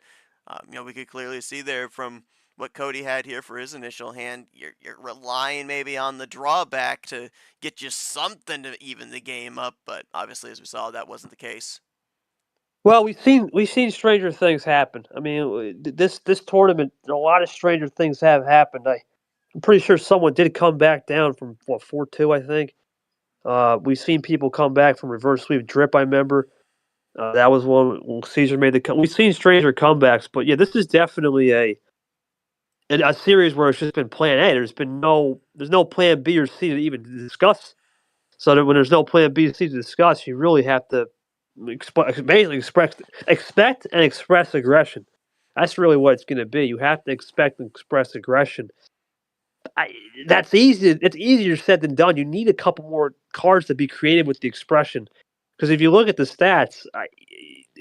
we could clearly see there from what Cody had here for his initial hand, you're relying maybe on the drawback to get you something to even the game up, but obviously, as we saw, that wasn't the case. Well, we've seen stranger things happen. I mean, this tournament, a lot of stranger things have happened. I'm pretty sure someone did come back down from 4-2, I think. We've seen people come back from reverse sweep drip. I remember that was one when Caesar made the. We've seen stranger comebacks, but yeah, this is definitely a series where it's just been plan A. There's no plan B or C to even discuss. So that when there's no plan B or C to discuss, you really have to basically expect and express aggression. That's really what it's going to be. You have to expect and express aggression. That's easy. It's easier said than done. You need a couple more cards to be creative with the expression, because if you look at the stats,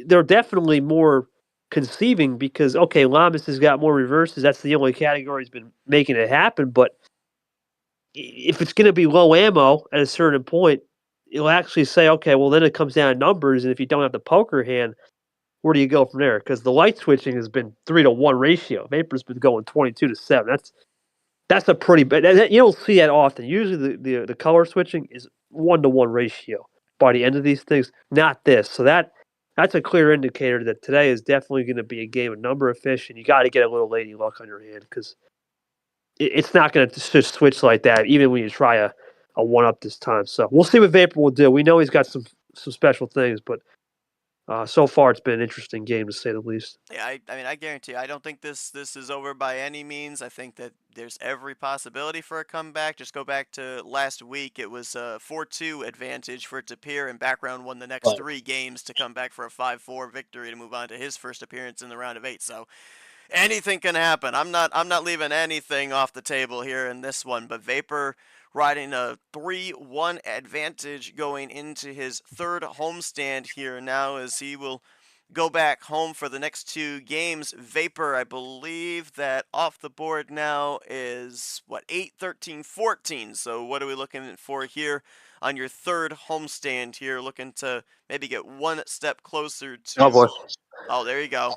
they're definitely more conceiving. Because okay, Llamas has got more reverses. That's the only category he's been making it happen. But if it's going to be low ammo at a certain point, you'll actually say, okay, well then it comes down to numbers, and if you don't have the poker hand, where do you go from there? Because the light switching has been 3-to-1 ratio. Vapor's been going 22-7. That's a pretty bad. You don't see that often. Usually, the color switching is 1-to-1 ratio by the end of these things. Not this. So that's a clear indicator that today is definitely going to be a game of number of fish, and you got to get a little lady luck on your hand because it's not going to just switch like that, even when you try a one up this time. So we'll see what Vapor will do. We know he's got some special things, but so far it's been an interesting game to say the least. Yeah, I mean, I guarantee you, I don't think this is over by any means. I think that there's every possibility for a comeback. Just go back to last week. It was a 4-2 advantage for Tapir, and Background won the next 3 games to come back for a 5-4 victory to move on to his first appearance in the round of 8. So anything can happen. I'm not leaving anything off the table here in this one, but Vapor riding a 3-1 advantage going into his third homestand here now, as he will go back home for the next 2 games. Vapor, I believe that off the board now is, what, 8, 13, 14. So what are we looking for here on your third homestand here? Looking to maybe get one step closer to... Oh, boy. Oh, there you go.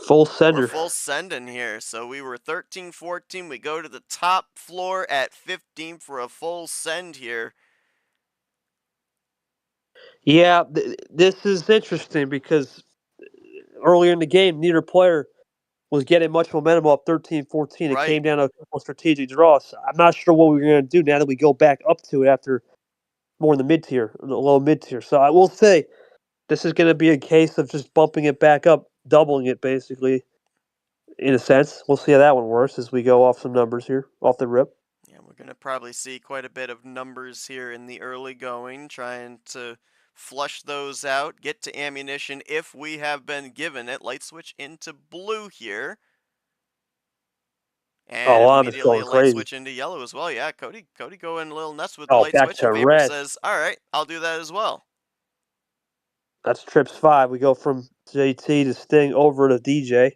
Full sender. We're full sending here. So we were 13, 14. We go to the top floor at 15 for a full send here. Yeah, this is interesting because earlier in the game, neither player was getting much momentum up 13-14. It Right. came down to a couple strategic draws. I'm not sure what we're going to do now that we go back up to it after more in the mid-tier, the low mid-tier. So I will say this is going to be a case of just bumping it back up, doubling it basically, in a sense. We'll see how that one works as we go off some numbers here, off the rip. Yeah, we're going to probably see quite a bit of numbers here in the early going, trying to flush those out, get to ammunition if we have been given it. Light switch into blue here. And immediately a light switch into yellow as well. Yeah, Cody going a little nuts with the light switch. And Vapor says, all right, I'll do that as well. That's trips 5. We go from JT to Sting over to DJ.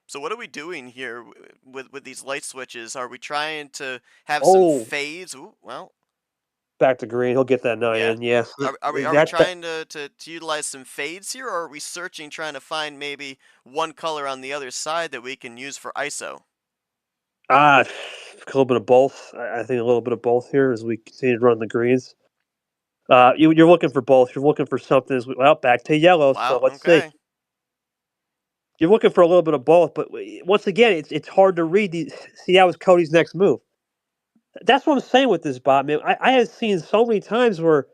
So what are we doing here with these light switches? Are we trying to have some fades? Ooh, well, back to green. He'll get that 9 in. Yes. Are we trying to utilize some fades here, or are we searching, trying to find maybe one color on the other side that we can use for ISO? A little bit of both. I think a little bit of both here as we continue to run the greens. You're looking for both. You're looking for something. Back to yellow. Wow, so let's see. You're looking for a little bit of both, but once again, it's hard to read. See, that was Cody's next move. That's what I'm saying with this bot, man. I have seen so many times where,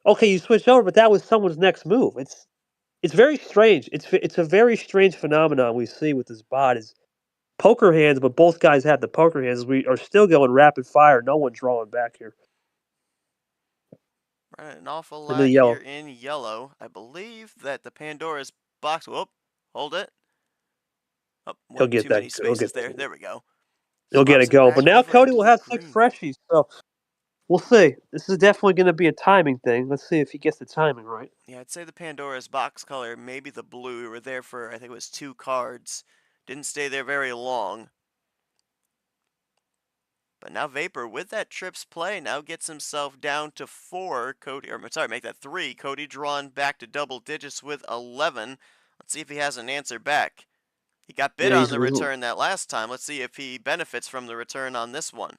okay, you switch over, but that was someone's next move. It's very strange. It's a very strange phenomenon we see with this bot. Is poker hands, but both guys have the poker hands. We are still going rapid fire. No one's drawing back here. Right, an awful lot here in yellow. I believe that the Pandora's box. Whoop, hold it. Oh, he'll get too that. many spaces there. There we go. He'll get it going. But now Cody will have 6 freshies. So we'll see. This is definitely going to be a timing thing. Let's see if he gets the timing right. Yeah, I'd say the Pandora's box color, maybe the blue. We were there for, I think it was 2 cards. Didn't stay there very long. But now Vapor, with that trips play, now gets himself down to 4. Cody, or sorry, make that 3. Cody drawn back to double digits with 11. Let's see if he has an answer back. He got bid on the return that last time. Let's see if he benefits from the return on this one.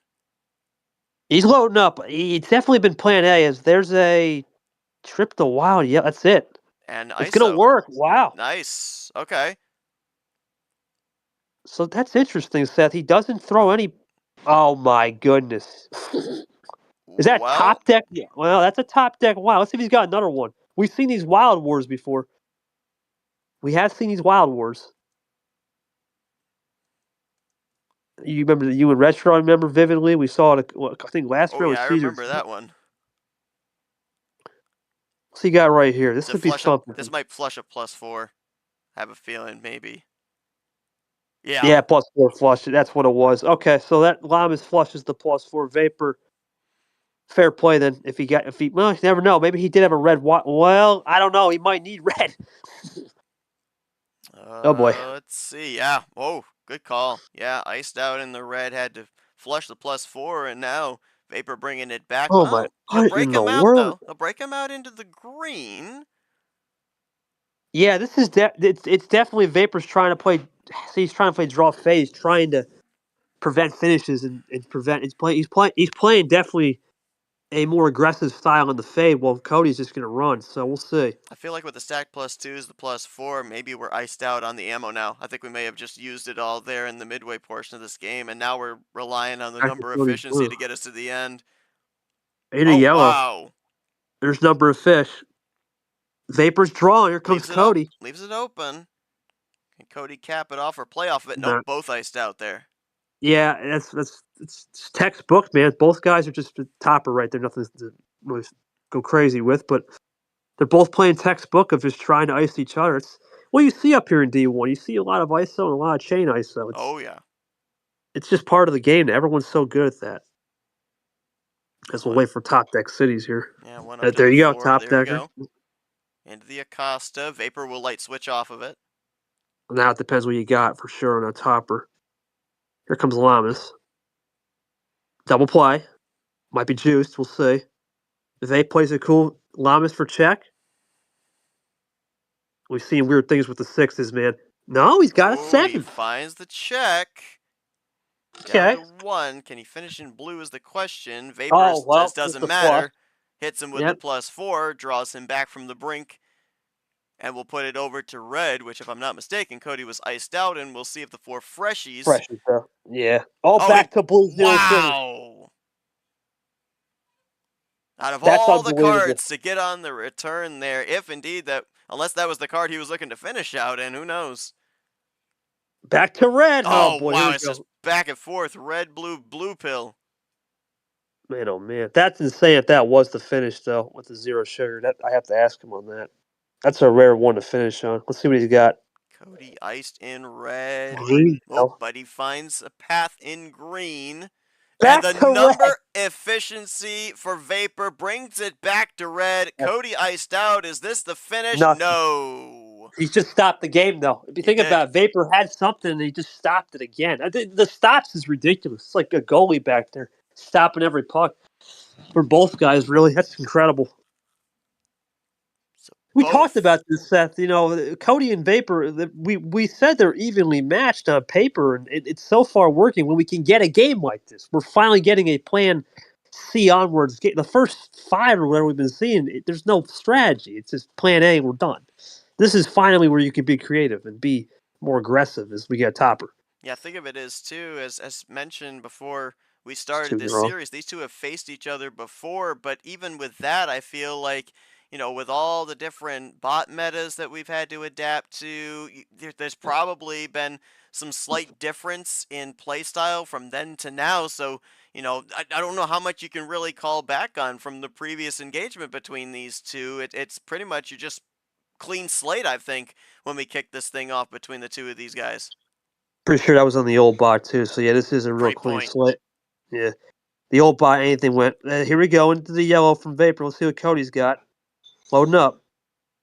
He's loading up. He's definitely been plan A. As there's a trip to wild. Yeah, that's it. And it's going to work. Wow. Nice. Okay. So that's interesting, Seth. He doesn't throw any. Oh, my goodness. Is that top deck? Yeah. Well, that's a top deck. Wow. Let's see if he's got another one. We've seen these Wild Wars before. We have seen these Wild Wars. You remember you and Retro? I remember vividly. We saw it. I think last round was I remember that one. What's he got right here? This would be something. This might flush a +4. I have a feeling, maybe. Yeah. Yeah, +4 flush. That's what it was. Okay, so that Llamas flushes the +4 Vapor. Fair play then. If he well, you never know. Maybe he did have a red. Well, I don't know. He might need red. Oh boy. Let's see. Yeah. Oh, good call. Yeah, iced out in the red, had to flush the +4, and now Vapor bringing it back. Oh my. Well, he'll What break in the him out world? though. He'll break him out into the green. Yeah, this is it's definitely Vapor's trying to play. See, he's trying to play draw phase, trying to prevent finishes and prevent. He's playing definitely a more aggressive style in the fade. While Cody's just gonna run. So we'll see. I feel like with the stack +2s, the +4, maybe we're iced out on the ammo now. I think we may have just used it all there in the midway portion of this game, and now we're relying on the Back to number Cody's efficiency blue. to get us to the end. In a Oh, yellow. wow. There's number of fish. Vapor's drawing. Here comes Leaves it up. Cody. Leaves it open. Can Cody cap it off or play off of it? Nope, No. both iced out there. Yeah, it's textbook, man. Both guys are just a topper right there. Nothing to really go crazy with, but they're both playing textbook of just trying to ice each other. It's what you see up here in D1. You see a lot of ISO and a lot of chain ISO. Oh, yeah. It's just part of the game. Everyone's so good at that. As we'll One. wait for top deck cities here. Yeah, one up to There the you go, 4. top There we decker. go. Into the Acosta. Vapor will light switch off of it. Now it depends what you got for sure on a topper. Here comes Llamas. Double play. Might be juiced. We'll see. Vape plays a cool Llamas for check. We've seen weird things with the sixes, man. No, he's got a Oh, he 7. finds the check. Down Okay. to 1. Can he finish in blue is the question. Vapor Oh, well, says just doesn't a flush. matter. Hits him with Yep. the +4. Draws him back from the brink. And we'll put it over to red, which, if I'm not mistaken, Cody was iced out, and we'll see if the 4 freshies. Fresh, bro. Yeah. All Oh, back to blue 0 finish. wow. Out of That's all the unbelievable. cards to get on the return there, if indeed that, unless that was the card he was looking to finish out in, who knows? Back to red. Oh, Oh, boy. Here wow, we it's just go. back and forth. Red, blue, blue pill. Man, oh, man. That's insane if that was the finish, though, with the 0 sugar. That I have to ask him on that. That's a rare one to finish on. Let's see what he's got. Cody iced in red. Green. Oh, but he finds a path in green. And Back the to red. number efficiency for Vapor brings it back to red. Yeah. Cody iced out. Is this the finish? Nothing. No. He's just stopped the game, though. If you think about it, Vapor had something, and he just stopped it again. The stops is ridiculous. It's like a goalie back there stopping every puck. For both guys, really. That's incredible. So We both. talked about this, Seth. You know, Cody and Vapor, we said they're evenly matched on paper, and it's so far working when we can get a game like this. We're finally getting a plan C onwards. The first 5 or whatever we've been seeing, there's no strategy. It's just plan A, and we're done. This is finally where you can be creative and be more aggressive as we get a topper. Yeah, think of it as, too, as mentioned before we started 2 this wrong. series, these two have faced each other before, but even with that, I feel like, you know, with all the different bot metas that we've had to adapt to, there's probably been some slight difference in playstyle from then to now. So, you know, I don't know how much you can really call back on from the previous engagement between these two. It's pretty much you just clean slate, I think, when we kick this thing off between the two of these guys. Pretty sure that was on the old bot, too. So, yeah, this is a real Great clean point. slate. Yeah. The old bot, anything went. Here we go into the yellow from Vapor. Let's see what Cody's got. Loading up.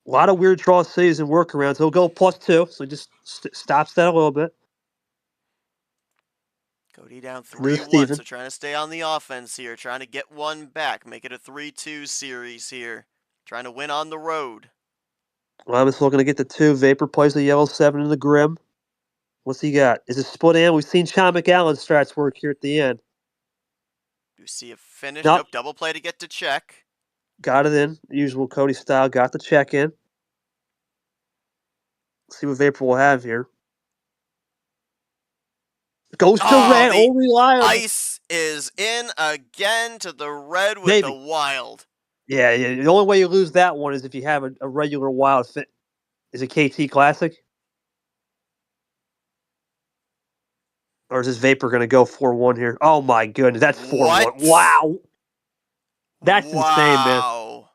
A lot of weird draw cities and workarounds. He'll go +2, so he just stops that a little bit. Cody down This is 3-1, Steven. so trying to stay on the offense here, trying to get one back, make it a 3-2 series here, trying to win on the road. Llamas looking to get the 2. Vapor plays the yellow 7 in the Grim. What's he got? Is it split in? We've seen Sean McAllen strats work here at the end. Do you see a finish? Nope. Nope, double play to get to check. Got it in. Usual Cody style. Got the check in. Let's see what Vapor will have here. Goes to red. The Reliable. ice is in again to the red with the wild. Yeah. The only way you lose that one is if you have a regular wild fit. Is it KT Classic? Or is this Vapor going to go 4-1 here? Oh, my goodness. That's 4-1. What? Wow. That's insane, man. Wow.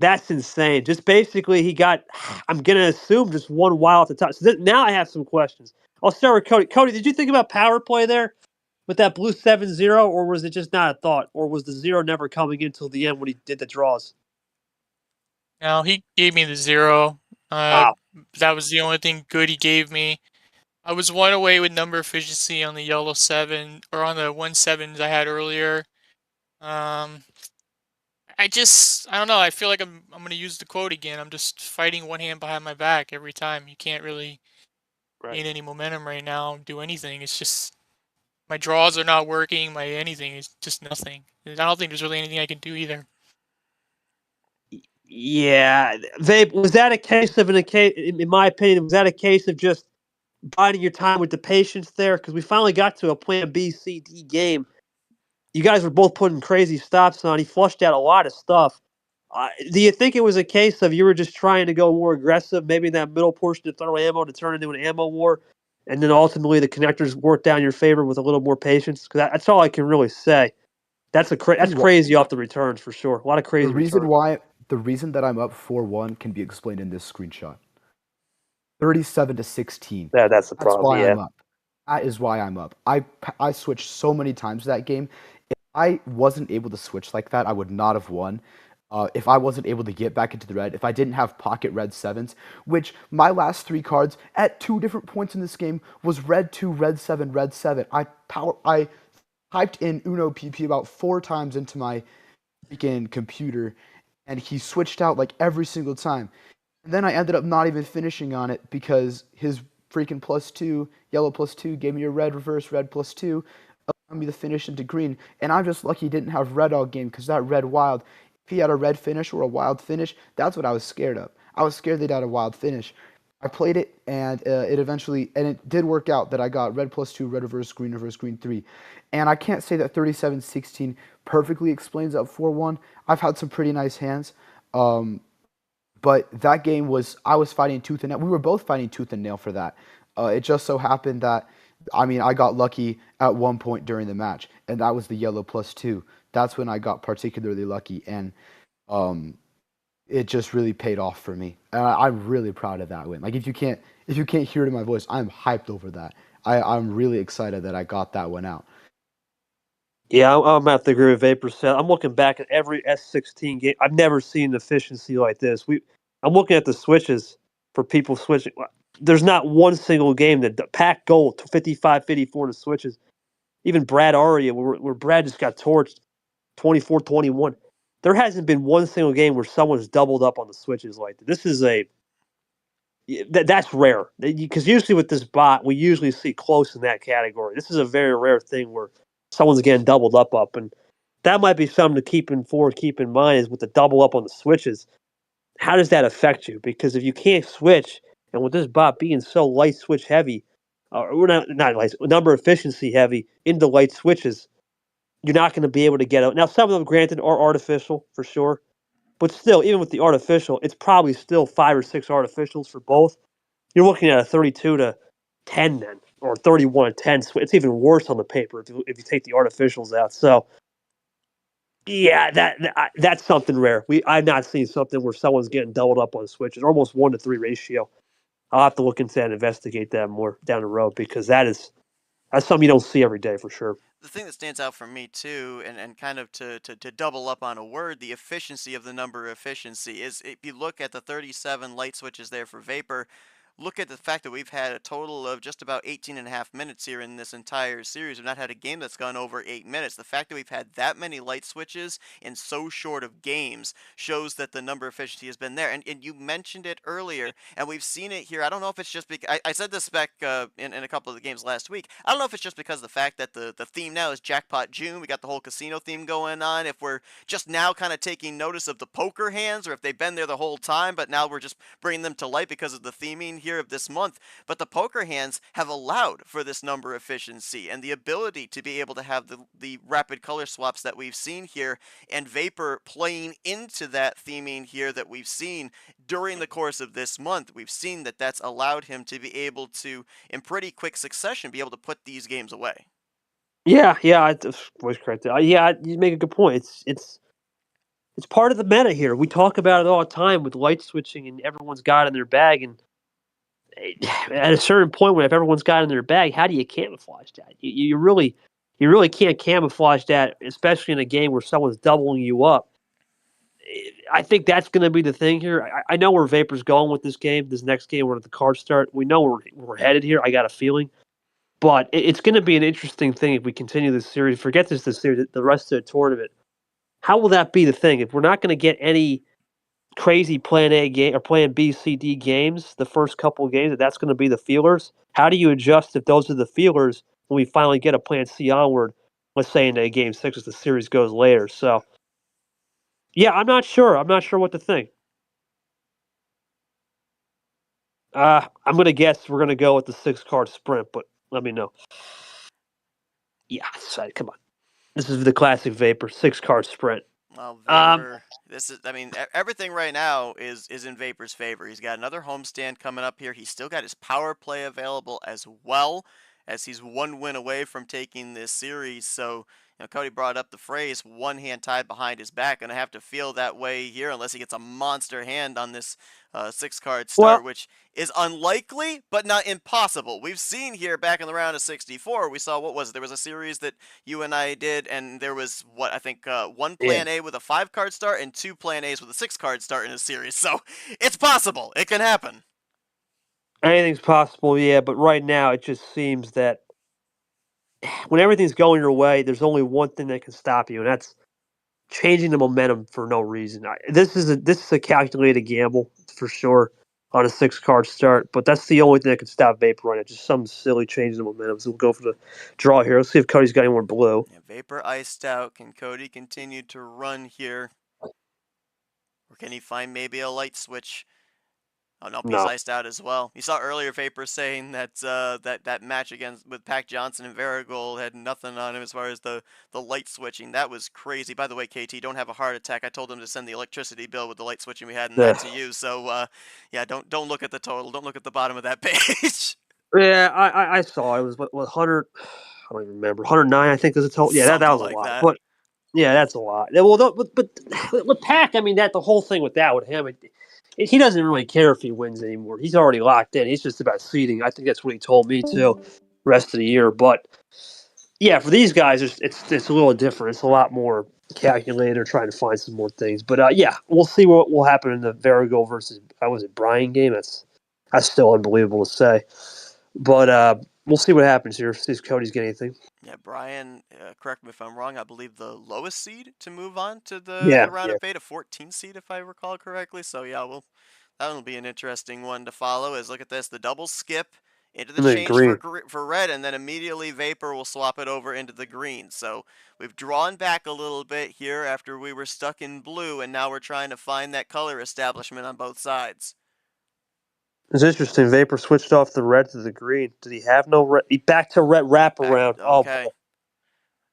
That's insane. Just basically, he got, I'm going to assume, just one wild at the top. So now I have some questions. I'll start with Cody. Cody, did you think about power play there with that blue 7-0, or was it just not a thought? Or was the 0 never coming in until the end when he did the draws? Now, he gave me the 0. Wow. That was the only thing good he gave me. I was 1 away with number efficiency on the yellow 7, or on the 1-7s I had earlier. I don't know. I feel like I'm gonna use the quote again. I'm just fighting one hand behind my back every time. You can't really gain any momentum right now, do anything. It's just my draws are not working. My anything is just nothing. I don't think there's really anything I can do either. Yeah, Vape, was that a case of, in my opinion, was that a case of just biding your time with the patience there? Because we finally got to a plan B, C, D game. You guys were both putting crazy stops on. He flushed out a lot of stuff. Do you think it was a case of you were just trying to go more aggressive, maybe in that middle portion of thermal ammo to turn into an ammo war, and then ultimately the connectors worked down your favor with a little more patience? Because that's all I can really say. That's crazy off the returns for sure. A lot of The crazy reason returns. why the reason that I'm up 4-1 can be explained in this screenshot. 37-16. Yeah, that's the That's problem. why Yeah. I'm up. That is why I'm up. I switched so many times that game. If I wasn't able to switch like that, I would not have won. If I wasn't able to get back into the red, if I didn't have pocket red 7s, which my last 3 cards at 2 different points in this game was red 2, red 7, red 7. I typed in Uno PP about 4 times into my freaking computer, and he switched out like every single time. And then I ended up not even finishing on it because his freaking +2, yellow +2, gave me a red reverse, red +2, allowed me to finish into green. And I'm just lucky he didn't have red all game because that red wild, if he had a red finish or a wild finish, that's what I was scared of. I was scared they'd had a wild finish. I played it, and it did work out that I got red +2, red reverse, green 3. And I can't say that 37-16 perfectly explains that 4-1. I've had some pretty nice hands. But that game I was fighting tooth and nail. We were both fighting tooth and nail for that. It just so happened that, I got lucky at one point during the match, and that was the yellow +2. That's when I got particularly lucky, and it just really paid off for me. And I'm really proud of that win. Like if you can't hear it in my voice, I'm hyped over that. I'm really excited that I got that one out. Yeah, I'm at the agree with Vapor Cell. I'm looking back at every S16 game. I've never seen efficiency like this. I'm looking at the switches for people switching. There's not one single game that the pack goal to 55-54 to switches. Even Brad Aria, where Brad just got torched 24-21. There hasn't been one single game where someone's doubled up on the switches like that. This is that's rare because usually with this bot, we usually see close in that category. This is a very rare thing where someone's getting doubled up, and that might be something to keep in mind is with the double up on the switches. How does that affect you? Because if you can't switch, and with this bot being so light switch heavy, or not light, number efficiency heavy into light switches, you're not going to be able to get out. Now, some of them, granted, are artificial for sure, but still, even with the artificial, it's probably still 5 or 6 artificials for both. You're looking at a 32-10 then, or 31-10. It's even worse on the paper if you take the artificials out. So, yeah, that's something rare. I've not seen something where someone's getting doubled up on switches, almost 1-3 ratio. I'll have to look into that and investigate that more down the road because that's something you don't see every day for sure. The thing that stands out for me too, and kind of to double up on a word, the efficiency of the number efficiency is if you look at the 37 light switches there for Vapor, look at the fact that we've had a total of just about 18 and a half minutes here in this entire series. We've not had a game that's gone over 8 minutes. The fact that we've had that many light switches in so short of games shows that the number efficiency has been there. And you mentioned it earlier, and we've seen it here. I don't know if it's just because I said this back in a couple of the games last week. I don't know if it's just because of the fact that the theme now is Jackpot June. We got the whole casino theme going on. If we're just now kind of taking notice of the poker hands, or if they've been there the whole time, but now we're just bringing them to light because of the theming here of this month. But the poker hands have allowed for this number efficiency and the ability to be able to have the rapid color swaps that we've seen here, and Vapor playing into that theming here that we've seen during the course of this month. We've seen that that's allowed him to be able to, in pretty quick succession, be able to put these games away. Yeah, voice corrected. Yeah, you make a good point. It's It's part of the meta here. We talk about it all the time with light switching and everyone's got it in their bag. And at a certain point, when if everyone's got it in their bag, how do you camouflage that? You really can't camouflage that, especially in a game where someone's doubling you up. I think that's going to be the thing here. I know where Vapor's going with this game. This next game, where the cards start, we know where we're headed here. I got a feeling, but it's going to be an interesting thing if we continue this series. Forget this series, the rest of the tournament. How will that be the thing if we're not going to get any crazy Plan A game or Plan B, C, D games? The first couple of games, that's going to be the feelers. How do you adjust if those are the feelers when we finally get a Plan C onward? Let's say into Game 6 as the series goes later. So. Yeah, I'm not sure. I'm not sure what to think. I'm gonna guess we're gonna go with the 6-card sprint, but let me know. Yeah, come on. This is the classic Vapor 6-card sprint. Well, Vapor, everything right now is in Vapor's favor. He's got another homestand coming up here. He's still got his power play available as well, as he's one win away from taking this series. So, Cody brought up the phrase "one hand tied behind his back." Gonna have to feel that way here unless he gets a monster hand on this 6-card start, which is unlikely but not impossible. We've seen here back in the round of 64, we saw, what was it? There was a series that you and I did, and there was one Plan A with a 5-card start and 2 Plan A's with a 6-card start in a series. So it's possible. It can happen. Anything's possible, yeah, but right now it just seems that when everything's going your way, there's only one thing that can stop you, and that's changing the momentum for no reason. This is a calculated gamble for sure on a 6-card start, but that's the only thing that can stop Vapor right now. Just some silly change in the momentum. So we'll go for the draw here. Let's see if Cody's got any more blue. Yeah, Vapor iced out. Can Cody continue to run here? Or can he find maybe a light switch? Oh, nope, he's iced out as well. You saw earlier Vapor saying that that match with Pac Johnson and Varigold had nothing on him as far as the light switching. That was crazy. By the way, KT, don't have a heart attack. I told him to send the electricity bill with the light switching we had in that to you. So yeah, don't look at the total. Don't look at the bottom of that page. Yeah, I saw it was what 100. I don't even remember. 109, I think, is a total. Yeah, that was a lot. But yeah, that's a lot. Well, but with Pac, I mean, that the whole thing with that with him. He doesn't really care if he wins anymore. He's already locked in. He's just about seeding. I think that's what he told me too. Rest of the year, but yeah, for these guys, it's a little different. It's a lot more calculated, trying to find some more things. But yeah, we'll see what will happen in the Varigold versus was it Brian game. That's still unbelievable to say, but we'll see what happens here. See if Cody's getting anything. Yeah, Brian, correct me if I'm wrong, I believe the lowest seed to move on to the round of 8, a 14 seed if I recall correctly. So yeah, that'll be an interesting one to follow. Look at this, the double skip into the change for red, and then immediately Vapor will swap it over into the green. So we've drawn back a little bit here after we were stuck in blue, and now we're trying to find that color establishment on both sides. It's interesting. Vapor switched off the red to the green. Did he have no red? Back to red wraparound. Okay. Oh,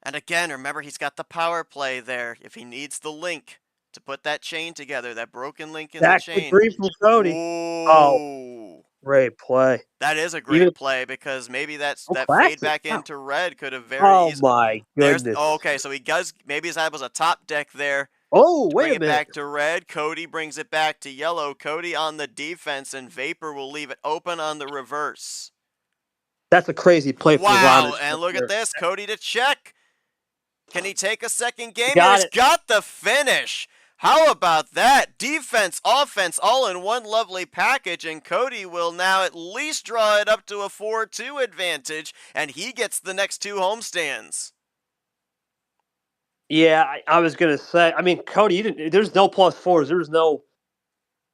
and again, remember, he's got the power play there. If he needs the link to put that chain together, that broken link in the chain. Green from Cody. Oh, great play. That is a great play because maybe that fade back into red could have very easily. Oh my goodness. Okay, so he does. Maybe his eye was a top deck there. Oh, wait a minute. Bring it back to red. Cody brings it back to yellow. Cody on the defense, and Vapor will leave it open on the reverse. That's a crazy play for Llamas. Wow, and look at this. Cody to check. Can he take a second game? He's got the finish. How about that? Defense, offense, all in one lovely package, and Cody will now at least draw it up to a 4-2 advantage, and he gets the next 2 homestands. Yeah, I was going to say, I mean, Cody, there's no +4s. There was no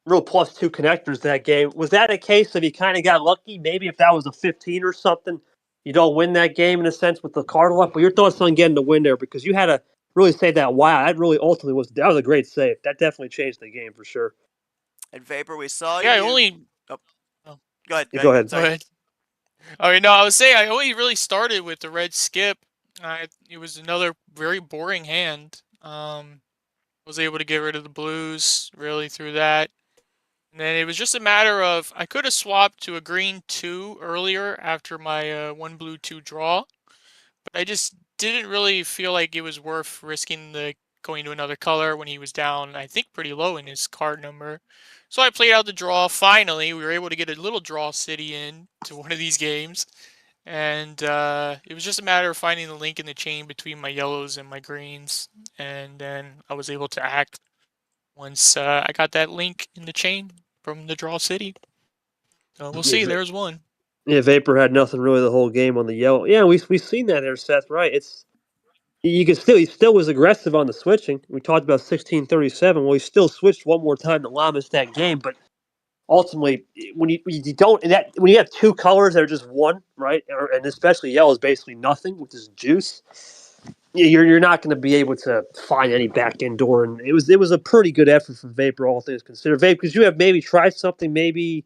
real +2 connectors that game. Was that a case of he kind of got lucky? Maybe if that was a 15 or something, you don't win that game in a sense with the card luck. But your thoughts on getting the win there, because you had to really say that, wow, that really ultimately was a great save. That definitely changed the game for sure. And Vapor, we saw you. Yeah, Go ahead. Go ahead. Oh, no, I was saying I only really started with the red skip. It was another very boring hand. Was able to get rid of the blues really through that. And then it was just a matter of, I could have swapped to a green 2 earlier after my 1 blue 2 draw. But I just didn't really feel like it was worth risking the going to another color when he was down, I think, pretty low in his card number. So I played out the draw. Finally, we were able to get a little draw city in to one of these games. And it was just a matter of finding the link in the chain between my yellows and my greens. And then I was able to act once I got that link in the chain from the draw city. So we'll see. There's one. Yeah, Vapor had nothing really the whole game on the yellow. Yeah, we've seen that there, Seth. Right? It's you can still he still was aggressive on the switching. We talked about 1637. Well, he still switched one more time to Llamas that game, but ultimately, when you don't when you have two colors that are just one, right, and especially yellow is basically nothing, which is juice. You're not going to be able to find any back end door, and it was a pretty good effort from Vapor, all things considered. Vapor, because you have maybe tried something, maybe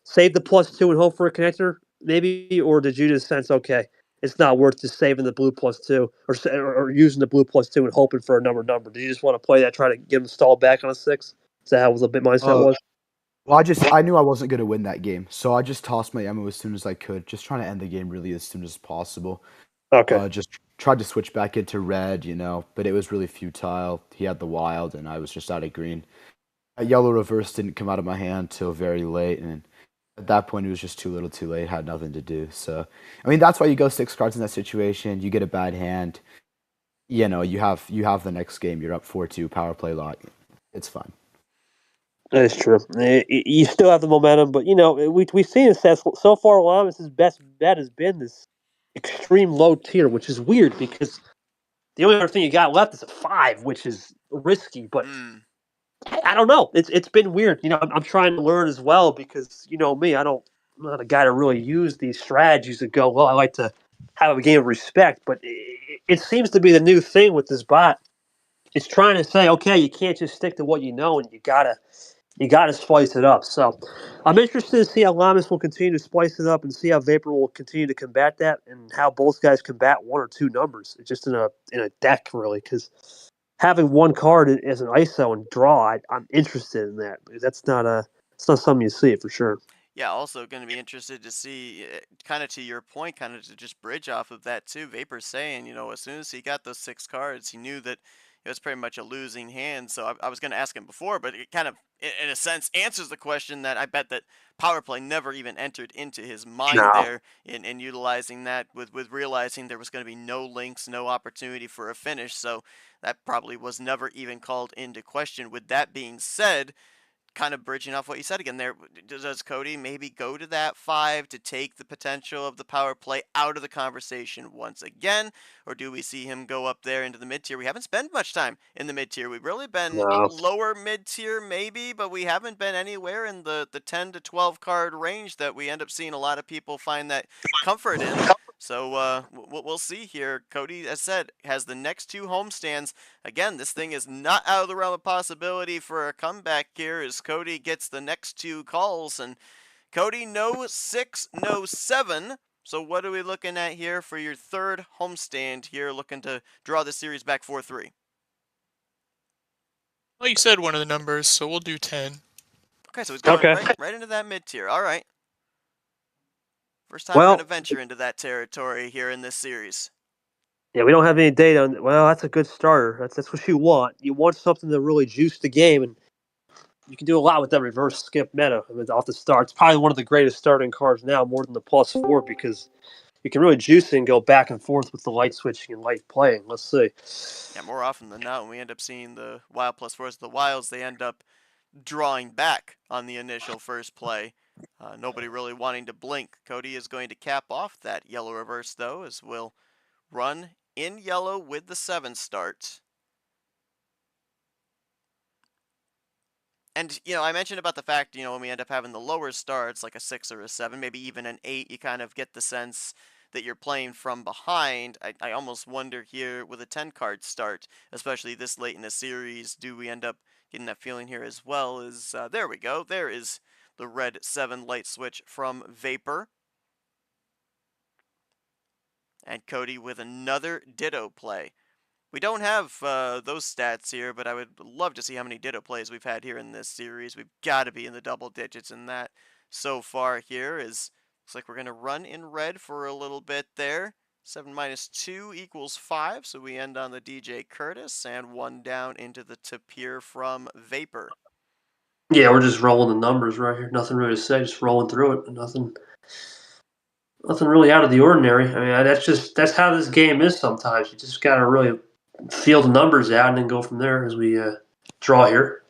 save the +2 and hope for a connector, maybe, or did you just sense okay, it's not worth just saving the blue +2 or using the blue +2 and hoping for a number? Did you just want to play that, try to get him stalled back on a 6? Is that how the bit mindset was? Well, I knew I wasn't going to win that game, so I just tossed my ammo as soon as I could, just trying to end the game really as soon as possible. Okay. Just tried to switch back into red, but it was really futile. He had the wild, and I was just out of green. A yellow reverse didn't come out of my hand till very late, and at that point it was just too little too late, had nothing to do. So, I mean, that's why you go 6 cards in that situation. You get a bad hand, you have the next game, you're up 4-2, power play lot. It's fine. That is true. You still have the momentum, but we've seen it. So far, Llamas' best bet has been this extreme low tier, which is weird because the only other thing you got left is a 5, which is risky. But I don't know. It's been weird. I'm trying to learn as well because me, I'm not a guy to really use these strategies to go. Well, I like to have a game of respect, but it seems to be the new thing with this bot. It's trying to say, okay, you can't just stick to what you know, and you gotta splice it up. So I'm interested to see how Llamas will continue to splice it up and see how Vapor will continue to combat that and how both guys combat one or two numbers just in a deck, really, because having one card as an ISO and draw, I'm interested in that. It's not something you see for sure. Yeah, also going to be interested to see, kind of to your point, kind of to just bridge off of that too. Vapor's saying, as soon as he got those 6 cards, he knew that it was pretty much a losing hand. So I was going to ask him before, but it kind of, in a sense, answers the question that I bet that power play never even entered into his mind there in utilizing that with realizing there was going to be no links, no opportunity for a finish. So that probably was never even called into question. With that being said, kind of bridging off what you said again there, does Cody maybe go to that 5 to take the potential of the power play out of the conversation once again? Or do we see him go up there into the mid-tier? We haven't spent much time in the mid-tier. We've really been lower mid-tier maybe, but we haven't been anywhere in the 10 to 12 card range that we end up seeing a lot of people find that comfort in. So we'll see here. Cody, as said, has the next 2 homestands. Again, this thing is not out of the realm of possibility for a comeback here as Cody gets the next 2 calls. And Cody, no 6, no 7. So what are we looking at here for your 3rd homestand here, looking to draw the series back 4-3? Well, you said one of the numbers, so we'll do 10. Okay, so he's going right into that mid-tier. All right. First time we're going to venture into that territory here in this series. Yeah, we don't have any data on. Well, that's a good starter. That's what you want. You want something to really juice the game, and you can do a lot with that reverse skip meta off the start. It's probably one of the greatest starting cards now, more than the +4, because you can really juice it and go back and forth with the light switching and light playing. Let's see. Yeah, more often than not, when we end up seeing the wild +4s, the wilds, they end up drawing back on the initial first play. Nobody really wanting to blink. Cody is going to cap off that yellow reverse, though, as we'll run in yellow with the 7 start. And, I mentioned about the fact, when we end up having the lower starts, like a 6 or a 7, maybe even an 8, you kind of get the sense that you're playing from behind. I almost wonder here with a 10-card start, especially this late in the series, do we end up getting that feeling here as well? There we go. There is the red 7 light switch from Vapor. And Cody with another ditto play. We don't have those stats here, but I would love to see how many ditto plays we've had here in this series. We've got to be in the double digits in that so far here. Looks like we're going to run in red for a little bit there. 7 minus 2 equals 5, so we end on the DJ Curtis, and 1 down into the Tapir from Vapor. Yeah, we're just rolling the numbers right here. Nothing really to say, just rolling through it. Nothing really out of the ordinary. I mean, that's how this game is sometimes. You just got to really feel the numbers out and then go from there as we draw here.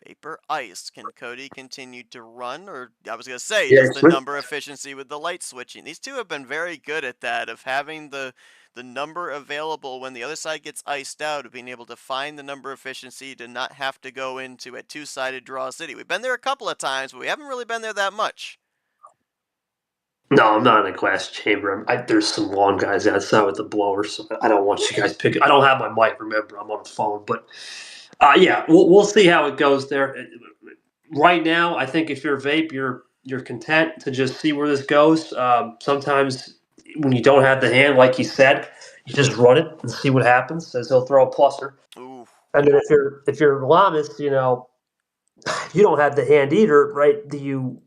Vapor iced. Can Cody continue to run? Or I was going to say, Yeah, does the number efficiency with the light switching? These two have been very good at that, of having the number available when the other side gets iced out, of being able to find the number efficiency to not have to go into a two-sided draw city. We've been there a couple of times, but we haven't really been there that much. No, I'm not in a glass chamber. There's some long guys outside with the blowers, so I don't want you guys picking. I don't have my mic, remember. I'm on the phone. But, yeah, we'll see how it goes there. Right now, I think if you're Vape, you're content to just see where this goes. Sometimes when you don't have the hand, like you said, you just run it and see what happens, as he'll throw a pluser. Ooh. And then if you're Llamas, if you don't have the hand either, right? You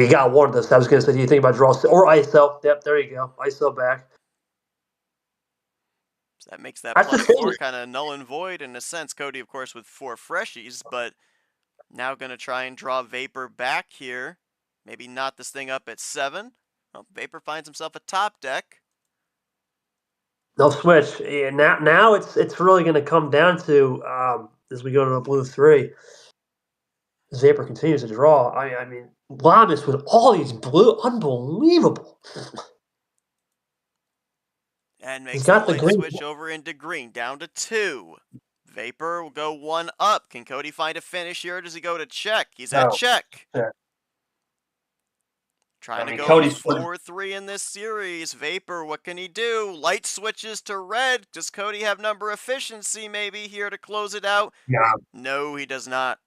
got one of those. I was going to say, do you think about draw or ISO? Yep, there you go. ISO back. So that makes that That's the +4 thing. kind of null and void in a sense. Cody, of course, with 4 freshies, but now going to try and draw Vapor back here. Maybe knot this thing up at 7. Well, Vapor finds himself a top deck. They'll switch. Yeah, now it's really going to come down to as we go to the blue 3. Vapor continues to draw. I mean, Llamas with all these blue, unbelievable. And makes He's the got the light green. switch over into green, down to 2. Vapor will go 1 up. Can Cody find a finish here, or does he go to check? He's at check. Yeah. Trying to go Cody's 4-3 in this series. Vapor, what can he do? Light switches to red. Does Cody have number efficiency maybe here to close it out? Yeah. No, he does not.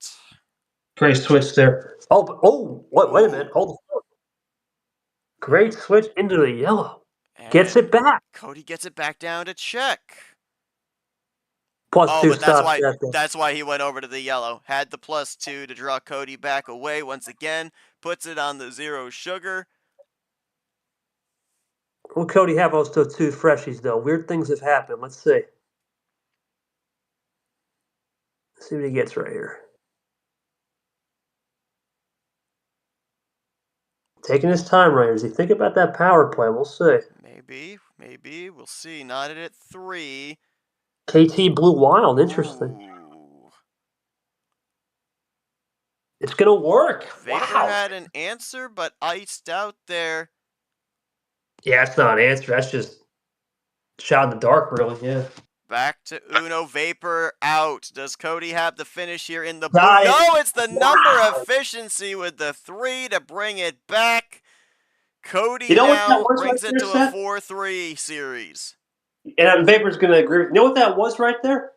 Great switch there. Wait a minute. Hold on. Great switch into the yellow. Gets it back. Cody gets it back down to check. +2 but stops. that's why he went over to the yellow. Had the +2 to draw Cody back away once again. Puts it on the 0 sugar. Will Cody have those 2 freshies, though? Weird things have happened. Let's see. Let's see what he gets right here. Taking his time right here. Does he think about that power play? We'll see. Maybe. We'll see. Knotted at 3. KT Blue Wild. Interesting. Ooh. It's going to work. Vapor had an answer, but iced out there. Yeah, it's not an answer. That's just shot in the dark, really. Yeah. Back to Uno. Vapor out. Does Cody have the finish here in the blue? No, it's the number efficiency with the 3 to bring it back. Cody now brings it to a 4-3 series. And Vapor's going to agree. You know what that was right there?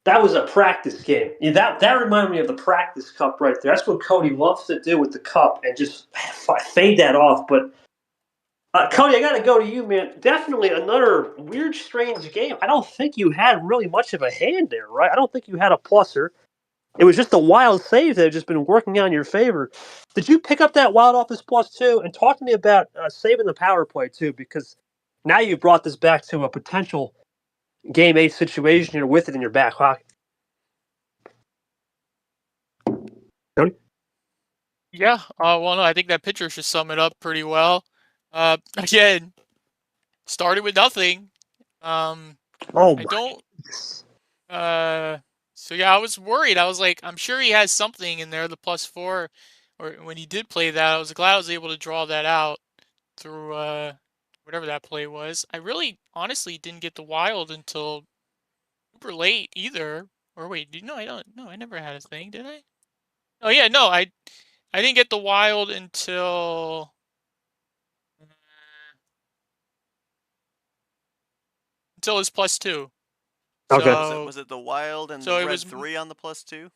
That was a practice game. Yeah, that reminded me of the practice cup right there. That's what Cody loves to do with the cup and just fade that off. But Cody, I got to go to you, man. Definitely another weird, strange game. I don't think you had really much of a hand there, right? I don't think you had a pluser. It was just a wild save that had just been working out in your favor. Did you pick up that wild off this +2? And talk to me about saving the power play, too, because now you've brought this back to a potential Game 8 situation. You're with it in your back pocket. Tony? Yeah, well, no, I think that picture should sum it up pretty well. Again, started with nothing. I don't. So yeah, I was worried. I was like, I'm sure he has something in there, the +4, or when he did play that, I was glad I was able to draw that out through whatever that play was. I really, honestly, didn't get the wild until super late either. Or wait, no, I don't. No, I never had a thing, did I? Oh yeah, no, I didn't get the wild until his +2. Okay. So, was it the wild and so the it red was 3 on the +2?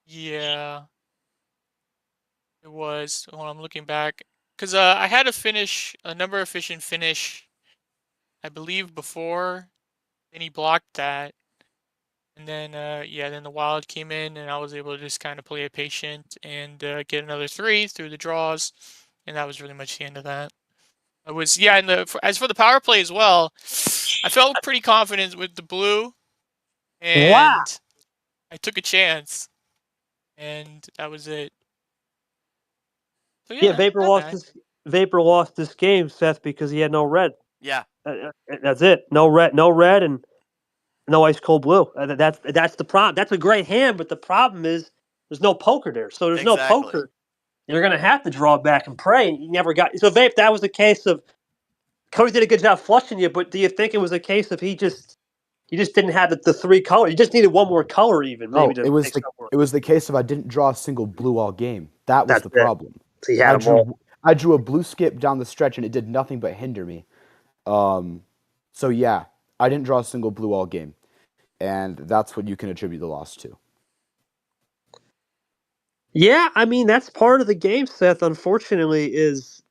Yeah, it was. When I'm looking back, because I had a number efficient finish, I believe before, and he blocked that, and then then the wild came in, and I was able to just kind of play it patient and get another 3 through the draws, and that was really much the end of that. And as for the power play as well, I felt pretty confident with the blue, and Wow. I took a chance, and that was it. So Yeah, yeah, not bad. Vapor lost this game, Seth, because he had no red. Yeah, That's it. No red, and no ice cold blue. That's the problem. That's a great hand, but the problem is there's no poker there. So there's no exactly. poker. You're gonna have to draw back and pray. And you never got so Vape. That was a case of Cody did a good job flushing you, but do you think it was a case of you just didn't have the three color? You just needed one more color, even maybe No, to it was make the something work. it was the case of I didn't draw a single blue all game. That was That's the it. problem. So you had them all. I drew a blue skip down the stretch and it did nothing but hinder me. So yeah, I didn't draw a single blue all game, and that's what you can attribute the loss to. Yeah, I mean that's part of the game, Seth. Unfortunately, is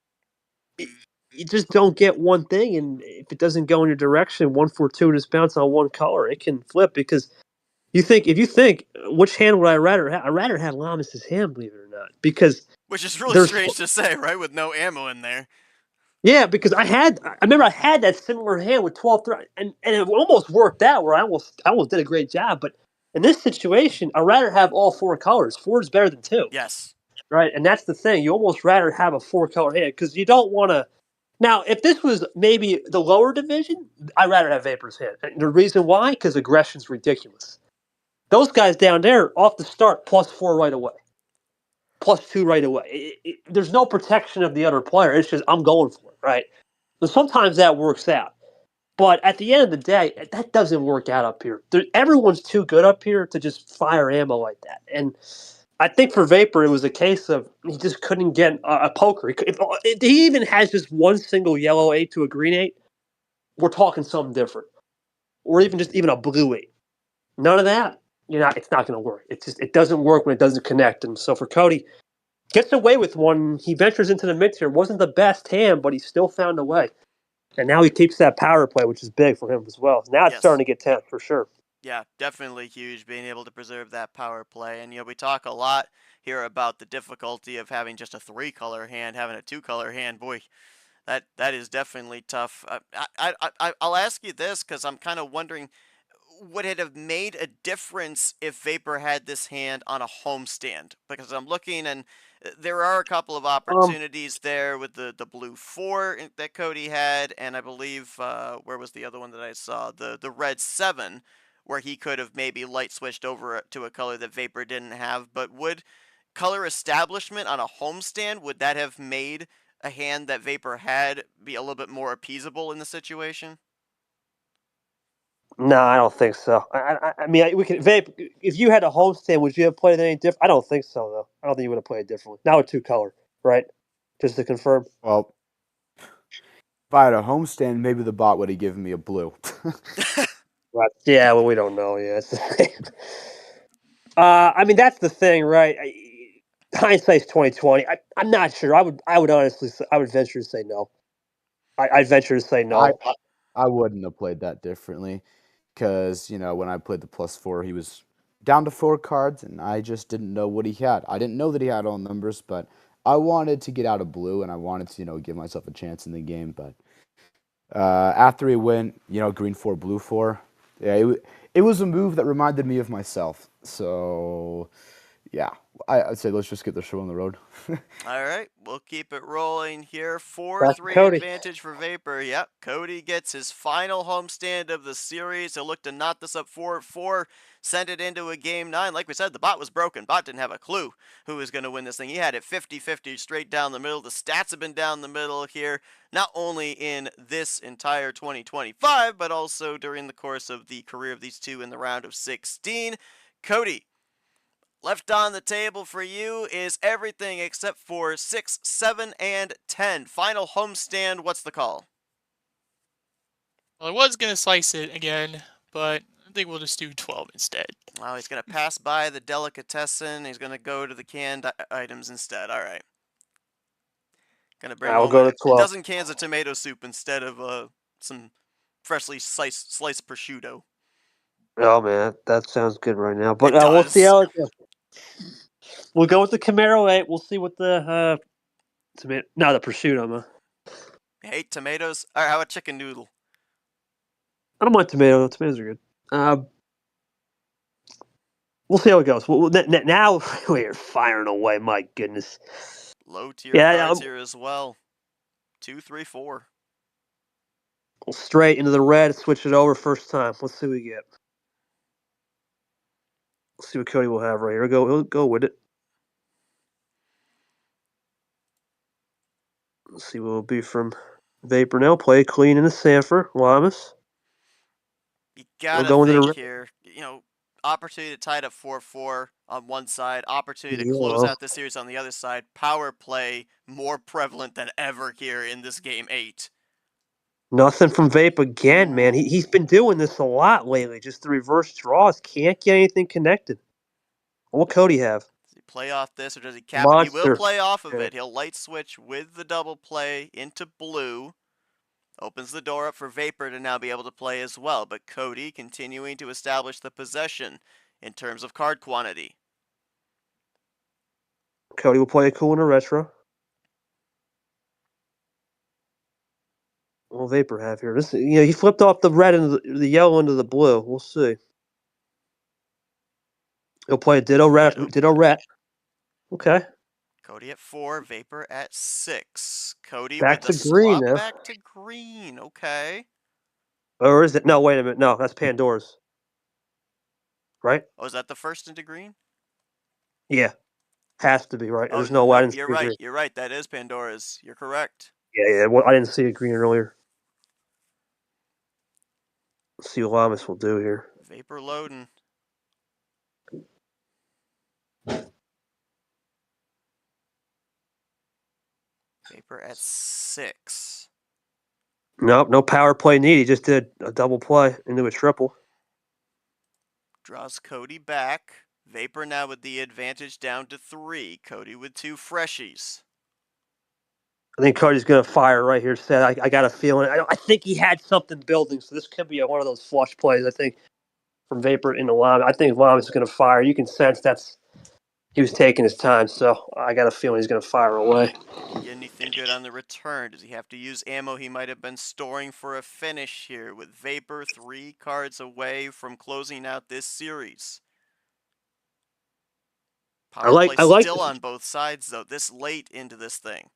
you just don't get one thing, and if it doesn't go in your direction, 1-4-2 just bounce on one color, it can flip because if you think which hand would I rather have? I'd rather have Llamas' hand, believe it or not, because Which is really there's strange to say, right? With no ammo in there. yeah, because I remember I had that similar hand with 12 and it almost worked out where I almost did a great job, but in this situation, I'd rather have all four colors. Four is better than two. Yes. Right, and that's the thing. You almost rather have a four-color hand because you don't want to. Now, if this was maybe the lower division, I'd rather have Vapor's hand. And the reason why? Because aggression's ridiculous. Those guys down there, off the start, +4 right away, +2 right away. There's no protection of the other player. It's just I'm going for it, right? So sometimes that works out. But at the end of the day, that doesn't work out up here. Everyone's too good up here to just fire ammo like that. And I think for Vapor, it was a case of he just couldn't get a poker. If he even has just one single yellow 8 to a green 8, we're talking something different. Or even a blue 8. None of that. It's not going to work. It doesn't work when it doesn't connect. And so for Cody, gets away with one. He ventures into the mid tier. Wasn't the best hand, but he still found a way. And now he keeps that power play, which is big for him as well. Now it's starting to get tense for sure. Yeah, definitely huge being able to preserve that power play. And, we talk a lot here about the difficulty of having just a 3-color hand, having a 2-color hand. Boy, that is definitely tough. I'll ask you this because I'm kind of wondering, would it have made a difference if Vapor had this hand on a homestand? Because I'm looking and there are a couple of opportunities there with the blue 4 that Cody had, and I believe, where was the other one that I saw? The red 7, where he could have maybe light switched over to a color that Vapor didn't have. But would color establishment on a homestand, would that have made a hand that Vapor had be a little bit more appeasable in the situation? No, I don't think so. I mean, we can Vape. If you had a homestand, would you have played any different? I don't think so, though. I don't think you would have played differently. Now a 2-color, right? Just to confirm. Well, if I had a homestand, maybe the bot would have given me a blue. Yeah, well, we don't know. Yeah, it's the thing. I mean, that's the thing, right? Hindsight's 2020. I'm not sure. I would honestly, I would venture to say no. I'd venture to say no. I wouldn't have played that differently because, when I played the +4, he was down to 4 cards, and I just didn't know what he had. I didn't know that he had all numbers, but I wanted to get out of blue, and I wanted to, give myself a chance in the game. But after he went, green 4, blue 4, yeah, it was a move that reminded me of myself. So, yeah, I'd say let's just get the show on the road. All right, we'll keep it rolling here. 4-3 advantage for Vapor. Yep, Cody gets his final homestand of the series. He'll look to knot this up 4-4, send it into a game 9. Like we said, the bot was broken. Bot didn't have a clue who was going to win this thing. He had it 50-50 straight down the middle. The stats have been down the middle here, not only in this entire 2025, but also during the course of the career of these two in the round of 16. Cody, left on the table for you is everything except for 6, 7, and 10. Final homestand, what's the call? Well, I was going to slice it again, but I think we'll just do 12 instead. Well, he's going to pass by the delicatessen. He's going to go to the canned items instead. All right. Going to bring home go to 12. a dozen cans of tomato soup instead of some freshly sliced prosciutto. Oh, man, that sounds good right now. But we'll see how it goes. We'll go with the Camaro 8. We'll see what the prosciutto, man. hate tomatoes? All right, how about chicken noodle? I don't mind tomato. Tomatoes are good. We'll see how it goes. Now we're firing away. My goodness. Low tier Yeah, cards here as well. 2, 3, 4. Straight into the red. Switch it over first time. Let's see what we get. Let's see what Cody will have right here. He'll go with it. Let's see what will be from Vapor now. Play clean in the Sanford. Llamas. You gotta Go into the think red. here, opportunity to tie it up 4-4 on one side, opportunity to Yeah. close out the series on the other side. Power play more prevalent than ever here in this game 8. Nothing from Vape again, man. He's been doing this a lot lately. Just the reverse draws. Can't get anything connected. What will Cody have? Does he play off this or does he cap it? He will Monster. play off of Yeah. it. He'll light switch with the double play into blue. Opens the door up for Vapor to now be able to play as well, but Cody continuing to establish the possession in terms of card quantity. Cody will play a cool in a retro. What will Vapor have here? He flipped off the red and the yellow into the blue. We'll see. He'll play a Ditto red. Okay. Cody at 4, Vapor at 6. Cody Back with to a green swap now. back to green. Okay. Or is it? No, wait a minute. No, that's Pandora's. Right? Oh, is that the first into green? Yeah. Has to be, right? Oh, There's no way I no, didn't see you're a right. green. You're right. That is Pandora's. You're correct. Yeah. Well, I didn't see a green earlier. Let's see what Llamas will do here. Vapor loading. Vapor at 6. Nope, no power play needed. He just did a double play into a triple. Draws Cody back. Vapor now with the advantage down to 3. Cody with 2 freshies. I think Cody's going to fire right here. Said I got a feeling. I think he had something building, so this could be one of those flush plays. I think from Vapor into Llamas. I think Llamas is going to fire. You can sense he was taking his time, so I got a feeling he's going to fire away. Get anything good on the return? Does he have to use ammo he might have been storing for a finish here with Vapor 3 cards away from closing out this series? Power play still on both sides, though, this late into this thing.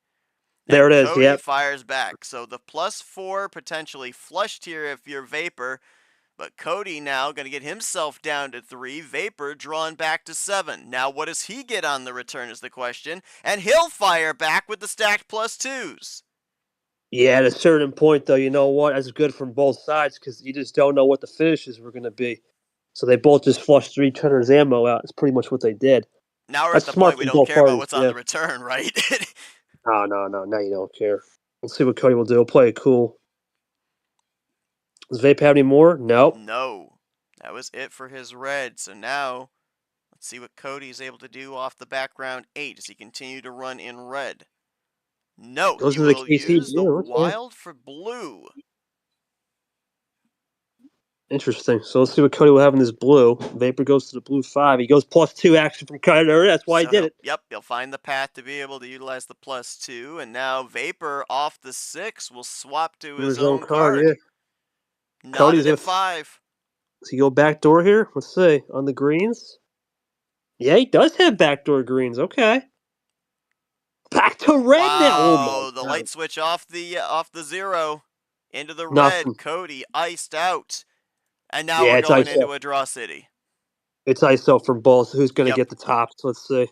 There it is, Cody yep. fires back. So the +4 potentially flushed here if you're Vapor, but Cody now going to get himself down to 3. Vapor drawn back to 7. Now what does he get on the return is the question, and he'll fire back with the stacked +2s. Yeah, at a certain point, though, you know what? That's good from both sides because you just don't know what the finishes were going to be. So they both just flushed each other's ammo out. It's pretty much what they did. Now we're at the point we don't care about what's on the return, right? No. Now you don't care. Let's see what Cody will do. He'll play it cool. Does Vape have any more? Nope. No. That was it for his red. So now, let's see what Cody's able to do off the background 8. Does he continue to run in red? No, he will use the wild for blue. Interesting. So let's see what Cody will have in this blue. Vapor goes to the blue 5. He goes +2 action from Cody. That's why he did it. Yep, he'll find the path to be able to utilize the +2. And now Vapor off the 6 will swap to his own card. Yeah. Cody's at 5. Does he go backdoor here? Let's see. On the greens? Yeah, he does have backdoor greens. Okay. Back to red now. Oh, the light switch off the 0 into the red. Cody iced out. And now we're going into a draw city. It's ISO from both. Who's going to get the tops? Let's see.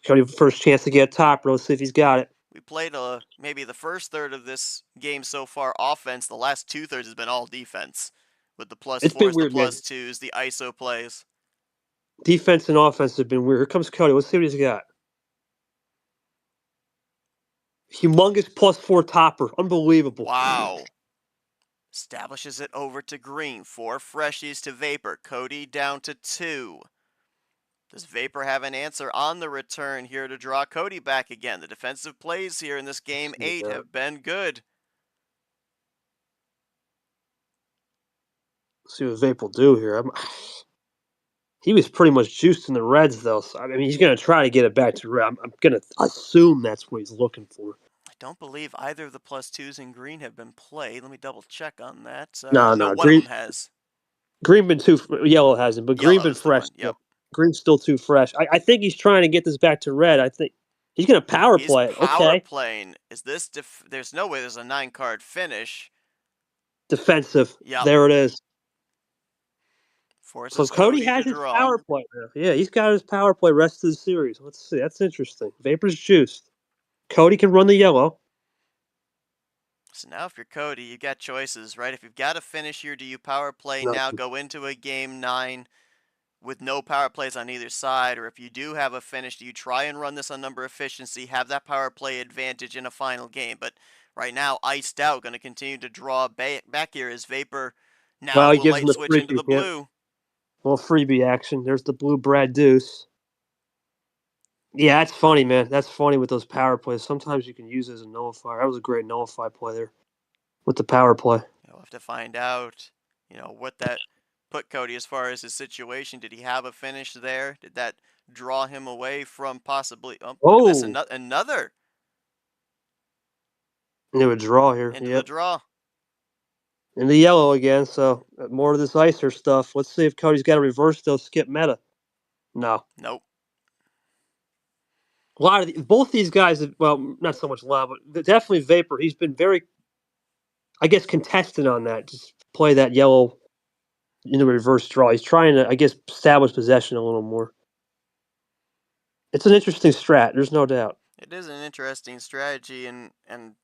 Cody first chance to get top. Let's see if he's got it. We played maybe the first third of this game so far offense. The last 2/3 has been all defense with the +4s, the +2s, the ISO plays. Defense and offense have been weird. Here comes Cody. Let's see what he's got. Humongous +4 topper. Unbelievable. Wow. Establishes it over to green. 4 freshies to Vapor. Cody down to 2. Does Vapor have an answer on the return here to draw Cody back again? The defensive plays here in this game 8 have been good. Let's see what Vape will do here. He was pretty much juiced in the reds, though. So, I mean, he's going to try to get it back to red. I'm going to assume that's what he's looking for. don't believe either of the +2s in green have been played. Let me double check on that. No, No, no, one of them has. green been too yellow hasn't, but green Yellow been is the fresh. one. Yep. Green's still too fresh. I think he's trying to get this back to red. I think he's gonna power He's play it. power Okay, playing. Is this? There's no way there's a 9-card finish. defensive. Yep. There it is. So Forces Cody Cody has to his draw. power play now. Yeah, he's got his power play rest of the series. Let's see. That's interesting. Vapor's juiced. Cody can run the yellow. So now if you're Cody, you got choices, right? If you've got a finish here, do you power play No. now, go into a game 9 with no power plays on either side? Or if you do have a finish, do you try and run this on number efficiency, have that power play advantage in a final game? But right now, iced out, going to continue to draw back here as Vapor now Well, he will gives him light the switch into freebie. the Yep. blue. Little freebie action. There's the blue Brad Deuce. Yeah, that's funny, man. That's funny with those power plays. Sometimes you can use it as a nullifier. That was a great nullify play there with the power play. We'll have to find out, what that put Cody as far as his situation. Did he have a finish there? Did that draw him away from possibly? Oh, look at this! Oh, Another into a draw here. into the Yep. draw. In the yellow again, so more of this icer stuff. Let's see if Cody's got a reverse though. Skip meta. No. Nope. A lot of both these guys, well, not so much Lyle, but definitely Vapor. He's been very, I guess, contested on that. Just play that yellow in the reverse draw. He's trying to, I guess, establish possession a little more. It's an interesting strat. There's no doubt. It is an interesting strategy, and in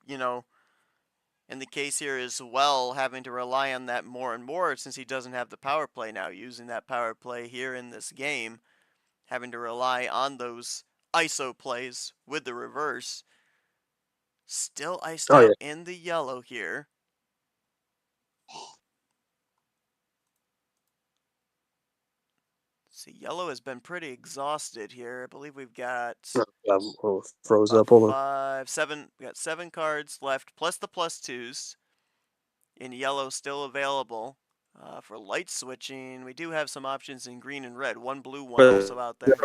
the case here as well, having to rely on that more and more since he doesn't have the power play now. Using that power play here in this game, having to rely on those ISO plays with the reverse. Still iced Oh yeah. out in the yellow here. See, yellow has been pretty exhausted here. I believe we've got Froze up. Hold on. 5, 7. We got 7 cards left, plus the +2s. In yellow, still available. For light switching, we do have some options in green and red. One blue, one also out there.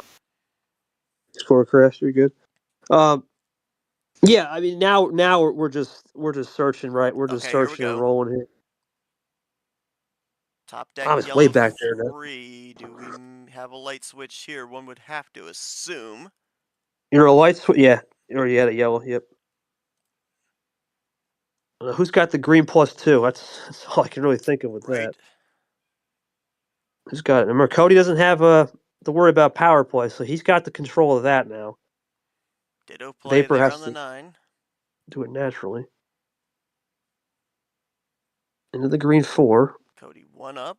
Score crash. You're good. Yeah, I mean now we're just searching, right? We're just Okay, here we searching and go. rolling here. Top deck Thomas yellow way back there now. 3. Do we have a light switch here? One would have to assume. You're a light switch, yeah. Or you had a yellow. Yep. Who's got the green +2? That's all I can really think of with that. Who's got it? Remember, Cody doesn't have to worry about power play, so he's got the control of that now. Ditto play Vapor there has on the to 9. do it naturally. Into the green 4. Cody 1 up.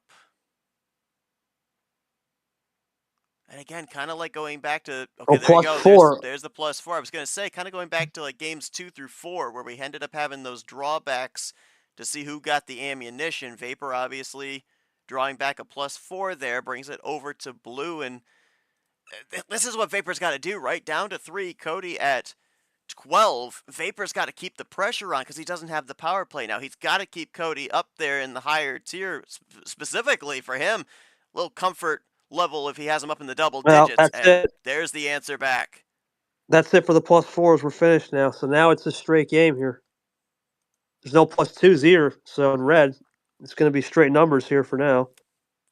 And again, kind of like going back to, okay, there you go. +4. There's the +4. I was going to say, kind of going back to like games 2 through 4, where we ended up having those drawbacks to see who got the ammunition. Vapor, obviously, drawing back a +4 there, brings it over to blue. And this is what Vapor's got to do, right? Down to 3, Cody at 12. Vapor's got to keep the pressure on because he doesn't have the power play now. He's got to keep Cody up there in the higher tier, specifically for him. A little comfort level if he has him up in the double digits. That's and it. There's the answer back. That's it for the +4s. We're finished now. So now it's a straight game here. There's no +2s either. So in red, it's going to be straight numbers here for now.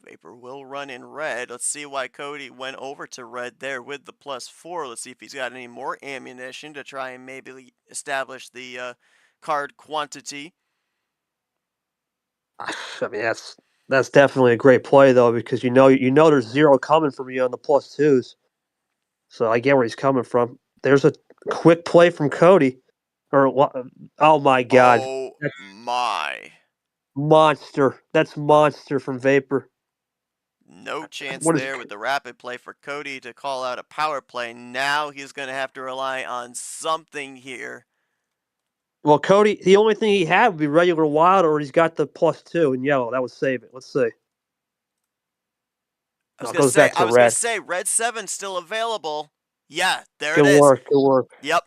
Vapor will run in red. Let's see why Cody went over to red there with the +4. Let's see if he's got any more ammunition to try and maybe establish the card quantity. I mean, that's definitely a great play though, because you know there's 0 coming from you on the +2s. So I get where he's coming from. There's a quick play from Cody. Oh my God! Oh my! Monster! That's monster from Vapor. No chance What is there with the rapid play for Cody to call out a power play. Now he's going to have to rely on something here. Well, Cody, the only thing he had would be regular wild, or he's got the +2 in yellow. That would save it. Let's see. I was No, it going goes back to to red. say red 7 still available. Yeah, there Good it is. work. Good work. Yep.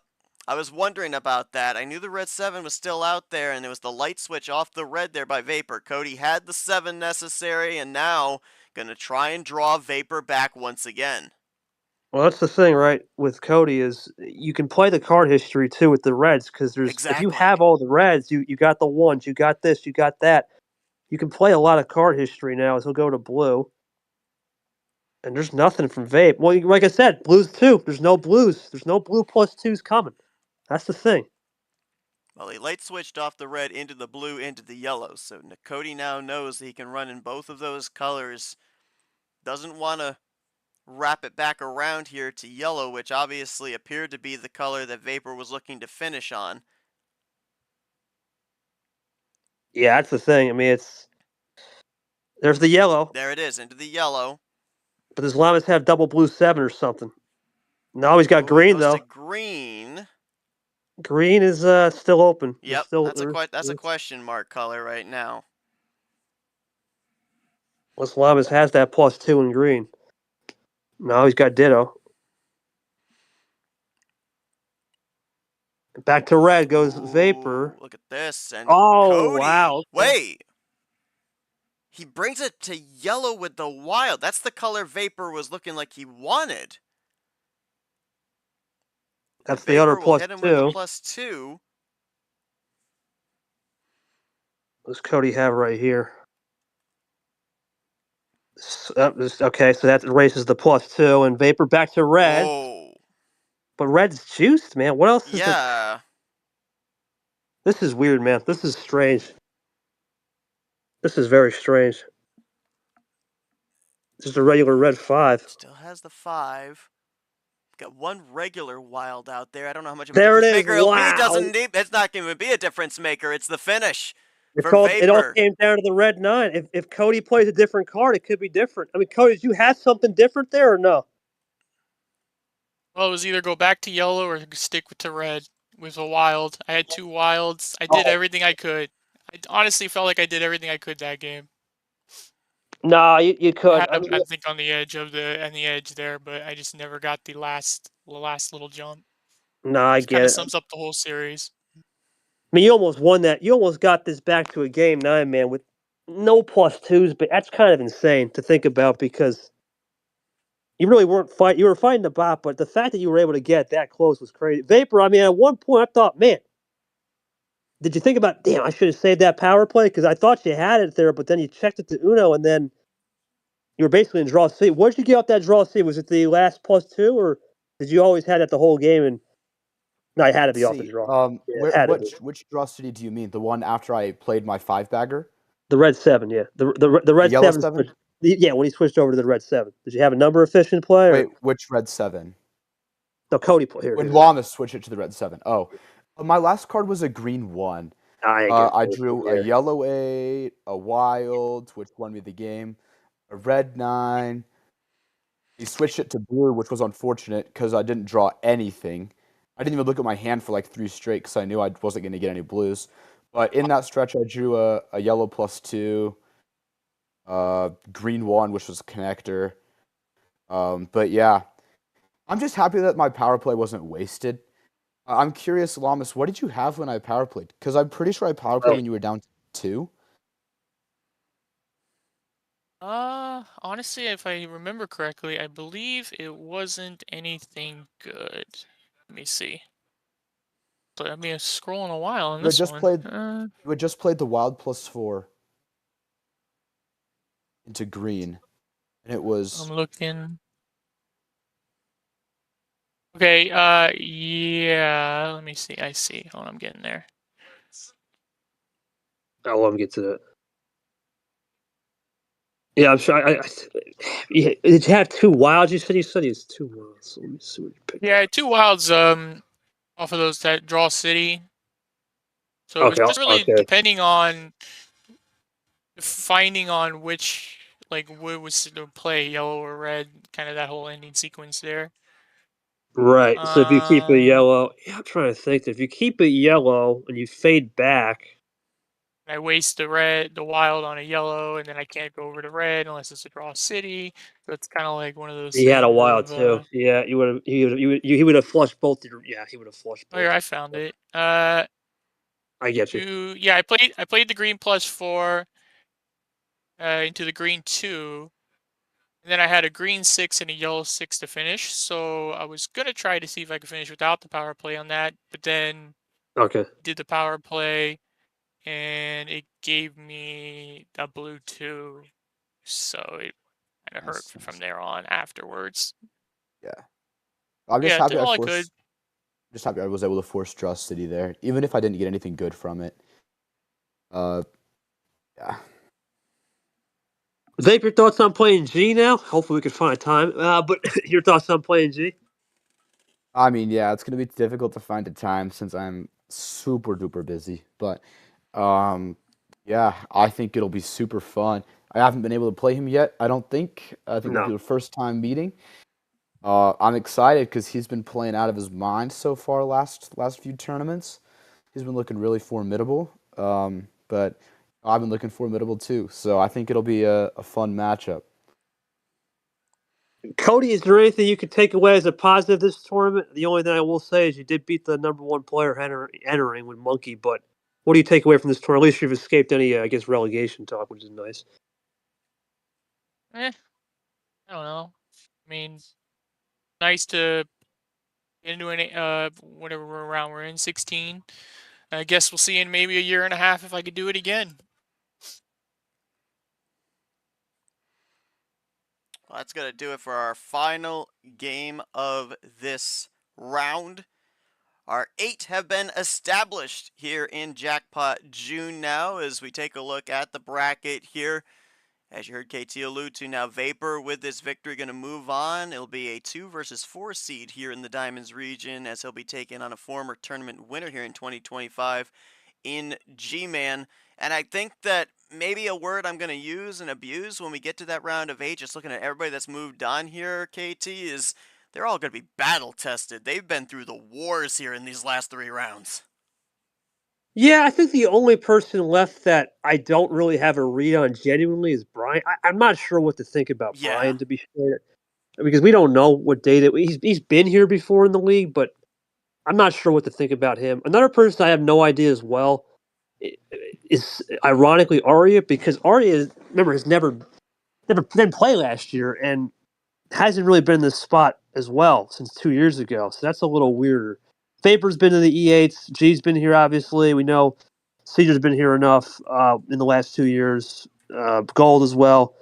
I was wondering about that. I knew the red 7 was still out there, and it was the light switch off the red there by Vapor. Cody had the 7 necessary, and now going to try and draw Vapor back once again. Well, that's the thing, right? With Cody is you can play the card history too with the reds because if you Exactly. have all the reds, you got the ones, you got this, you got that. You can play a lot of card history now as he'll go to blue. And there's nothing from Vape. Well, like I said, blues too. There's no blues. There's no blue plus twos coming. That's the thing. Well, he light switched off the red into the blue into the yellow, so Cody now knows that he can run in both of those colors. Doesn't want to wrap it back around here to yellow, which obviously appeared to be the color that Vapor was looking to finish on. Yeah, that's the thing. I mean, there's the yellow, There it is, into the yellow. but does Llamas have double blue 7 or something? No, he's got Oh, he green goes though. to green. Green is still open. Yep, Still, that's a question mark color right now. Unless Llamas has that plus 2 in green. No, he's got ditto. Back to red goes Ooh, Vapor. Look at this. And Oh, Cody. wow. Okay. Wait. He brings it to yellow with the wild. That's the color Vapor was looking like he wanted. That's the Vapor other will plus hit him 2. with the plus 2. What does Cody have right here? Okay, so that erases the plus 2, and Vapor back to red. Oh. But red's juiced, man. What else is there? Yeah. This is weird, man. This is strange. This is very strange. Just a regular red 5. Still has the 5. Got one regular wild out there. I don't know how much of a There it difference is. maker it'll be. Wow. It's not going to be a difference maker. It's the finish for It all Vapor. came down to the red 9. If Cody plays a different card, it could be different. I mean, Cody, did you have something different there or no? Well, it was either go back to yellow or stick to red with a wild. I had 2 wilds. I did everything I could. I honestly felt like I did everything I could that game. No, you could. I think on the edge there, but I just never got the last little jump. No, I It kind get of it. sums up the whole series. I mean, you almost won that. You almost got this back to a game 9, man, with no plus 2s, but that's kind of insane to think about because you really weren't fighting. You were fighting the bot, but the fact that you were able to get that close was crazy. Vapor, I mean, at one point I thought, man, did you think about, damn, I should have saved that power play? Because I thought you had it there, but then you checked it to Uno, and then you were basically in draw C. What did you get off that draw C? Was it the last plus 2, or did you always have that the whole game? And no, it had to be off the draw. Yeah, Which draw city do you mean? The one after I played my 5-bagger? The red 7, yeah. The red yellow 7. 7? Yeah, when he switched over to the red 7. Did you have a number efficient play? Or? Wait, which red 7? No, Cody play here. When Llamas switched it to the red 7. Oh, my last card was a green 1. I drew a yellow 8, a wild, which won me the game, a red 9. He switched it to blue, which was unfortunate because I didn't draw anything. I didn't even look at my hand for like 3 straight because I knew I wasn't going to get any blues. But in that stretch, I drew a yellow plus 2, green 1, which was a connector. But yeah, I'm just happy that my power play wasn't wasted. I'm curious, Llamas, what did you have when I power played? Because I'm pretty sure I power played when you were down 2. Honestly, if I remember correctly, I believe it wasn't anything good. Let me see. But I mean, scrolling a while on this one. You had just played the wild plus 4 into green, and it was. I'm looking. Okay. Yeah. Let me see. I see. Hold on, I'm getting there. I'll let him get to that. Yeah, I'm sure. Yeah, did you have 2 wilds? You said he was 2 wilds. So let me see what you picked. Yeah, 2 wilds. Off of those that draw city. So it was just really depending on finding on which what was to play, yellow or red. Kind of that whole ending sequence there. Right. So if you keep it yellow, yeah, I'm trying to think. If you keep it yellow and you fade back, I waste the wild on a yellow, and then I can't go over to red unless it's a draw city. So it's kind of like one of those. He had a wild too. Yeah, he would have flushed both. Yeah, he would have flushed both. Oh, yeah, I found it. I get you. Yeah, I played the green plus 4 into the green 2. And then I had a green 6 and a yellow 6 to finish. So I was going to try to see if I could finish without the power play on that. But then Okay. did the power play, and it gave me a blue 2. So it kind of hurt from there on afterwards. Yeah. I'm just Yeah, happy did all I could. just happy I was able to force Draw City there, even if I didn't get anything good from it. Yeah. Vape, your thoughts on playing G now? Hopefully we can find time. But your thoughts on playing G? I mean, yeah, it's gonna be difficult to find a time since I'm super duper busy. But yeah, I think it'll be super fun. I haven't been able to play him yet. I don't think. I think it'll be No. the first time meeting. I'm excited because he's been playing out of his mind so far last few tournaments. He's been looking really formidable. But I've been looking formidable too. So I think it'll be a fun matchup. Cody, is there anything you could take away as a positive this tournament? The only thing I will say is you did beat the number 1 player entering with Monkey, but what do you take away from this tournament? At least you've escaped any, I guess, relegation talk, which is nice. I don't know. I mean, nice to get into whatever round we're in, 16. I guess we'll see in maybe a year and a half if I could do it again. Well, that's going to do it for our final game of this round. Our 8 have been established here in Jackpot June now as we take a look at the bracket here. As you heard KT allude to, now Vapor with this victory going to move on. It'll be a 2 versus 4 seed here in the Diamonds region as he'll be taking on a former tournament winner here in 2025 in G-Man. And I think that maybe a word I'm going to use and abuse when we get to that round of 8, just looking at everybody that's moved on here, KT, is they're all going to be battle tested. They've been through the wars here in these last 3 rounds. Yeah, I think the only person left that I don't really have a read on genuinely is Brian. I'm not sure what to think about Brian, to be sure, because we don't know what data he's been here before in the league, but I'm not sure what to think about him. Another person I have no idea as well is ironically Arya, because Arya, remember, has never didn't play last year and hasn't really been in this spot as well since 2 years ago. So that's a little weirder. Vapor's been in the E8s. G's been here, obviously. We know Cedar's been here enough in the last 2 years. Gold as well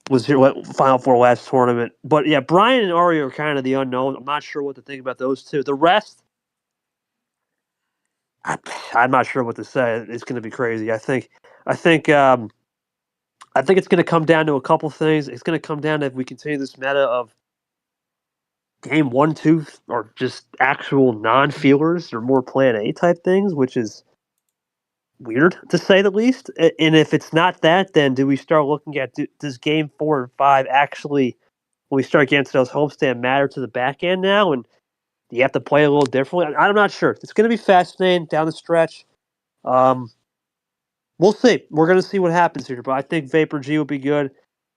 was here Final Four last tournament. But yeah, Brian and Arya are kind of the unknown. I'm not sure what to think about those two. The rest, I'm not sure what to say. It's going to be crazy. I think it's going to come down to a couple things. It's going to come down to if we continue this meta of game 1, 2, or just actual non-feelers or more plan A type things, which is weird to say the least. And if it's not that, then do we start looking at does game 4 and 5 actually, when we start getting to those homestand, matter to the back end now? And do you have to play a little differently? I'm not sure. It's going to be fascinating down the stretch. We'll see. We're going to see what happens here, but I think Vapor G will be good.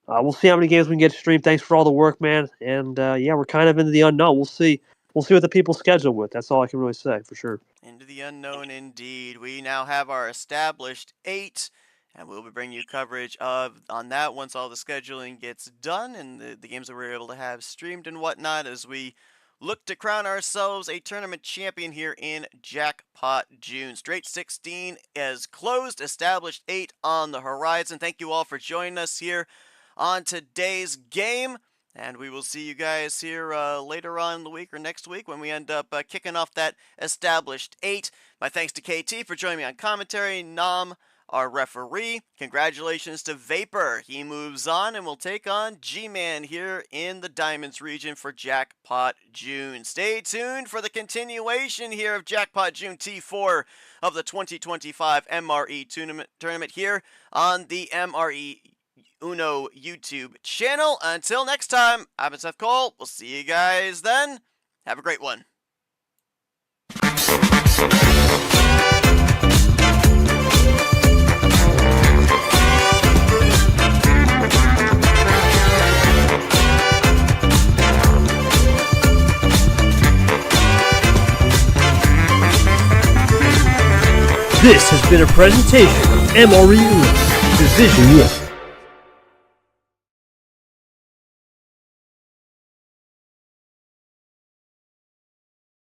We'll see how many games we can get streamed. Thanks for all the work, man. And yeah, we're kind of into the unknown. We'll see. We'll see what the people schedule with. That's all I can really say for sure. Into the unknown, indeed. We now have our established 8, and we'll be bringing you coverage on that once all the scheduling gets done and the games that we're able to have streamed and whatnot as we look to crown ourselves a tournament champion here in Jackpot June. Straight 16 is closed, established 8 on the horizon. Thank you all for joining us here on today's game. And we will see you guys here later on in the week or next week when we end up kicking off that established 8. My thanks to KT for joining me on commentary. Nam, our referee. Congratulations to Vapor. He moves on and will take on G-Man here in the Diamonds region for Jackpot June. Stay tuned for the continuation here of Jackpot June T4 of the 2025 MRE tournament here on the MRE Uno YouTube channel. Until next time, I've been Seth Cole. We'll see you guys then. Have a great one. This has been a presentation of MRE Uno Division 1.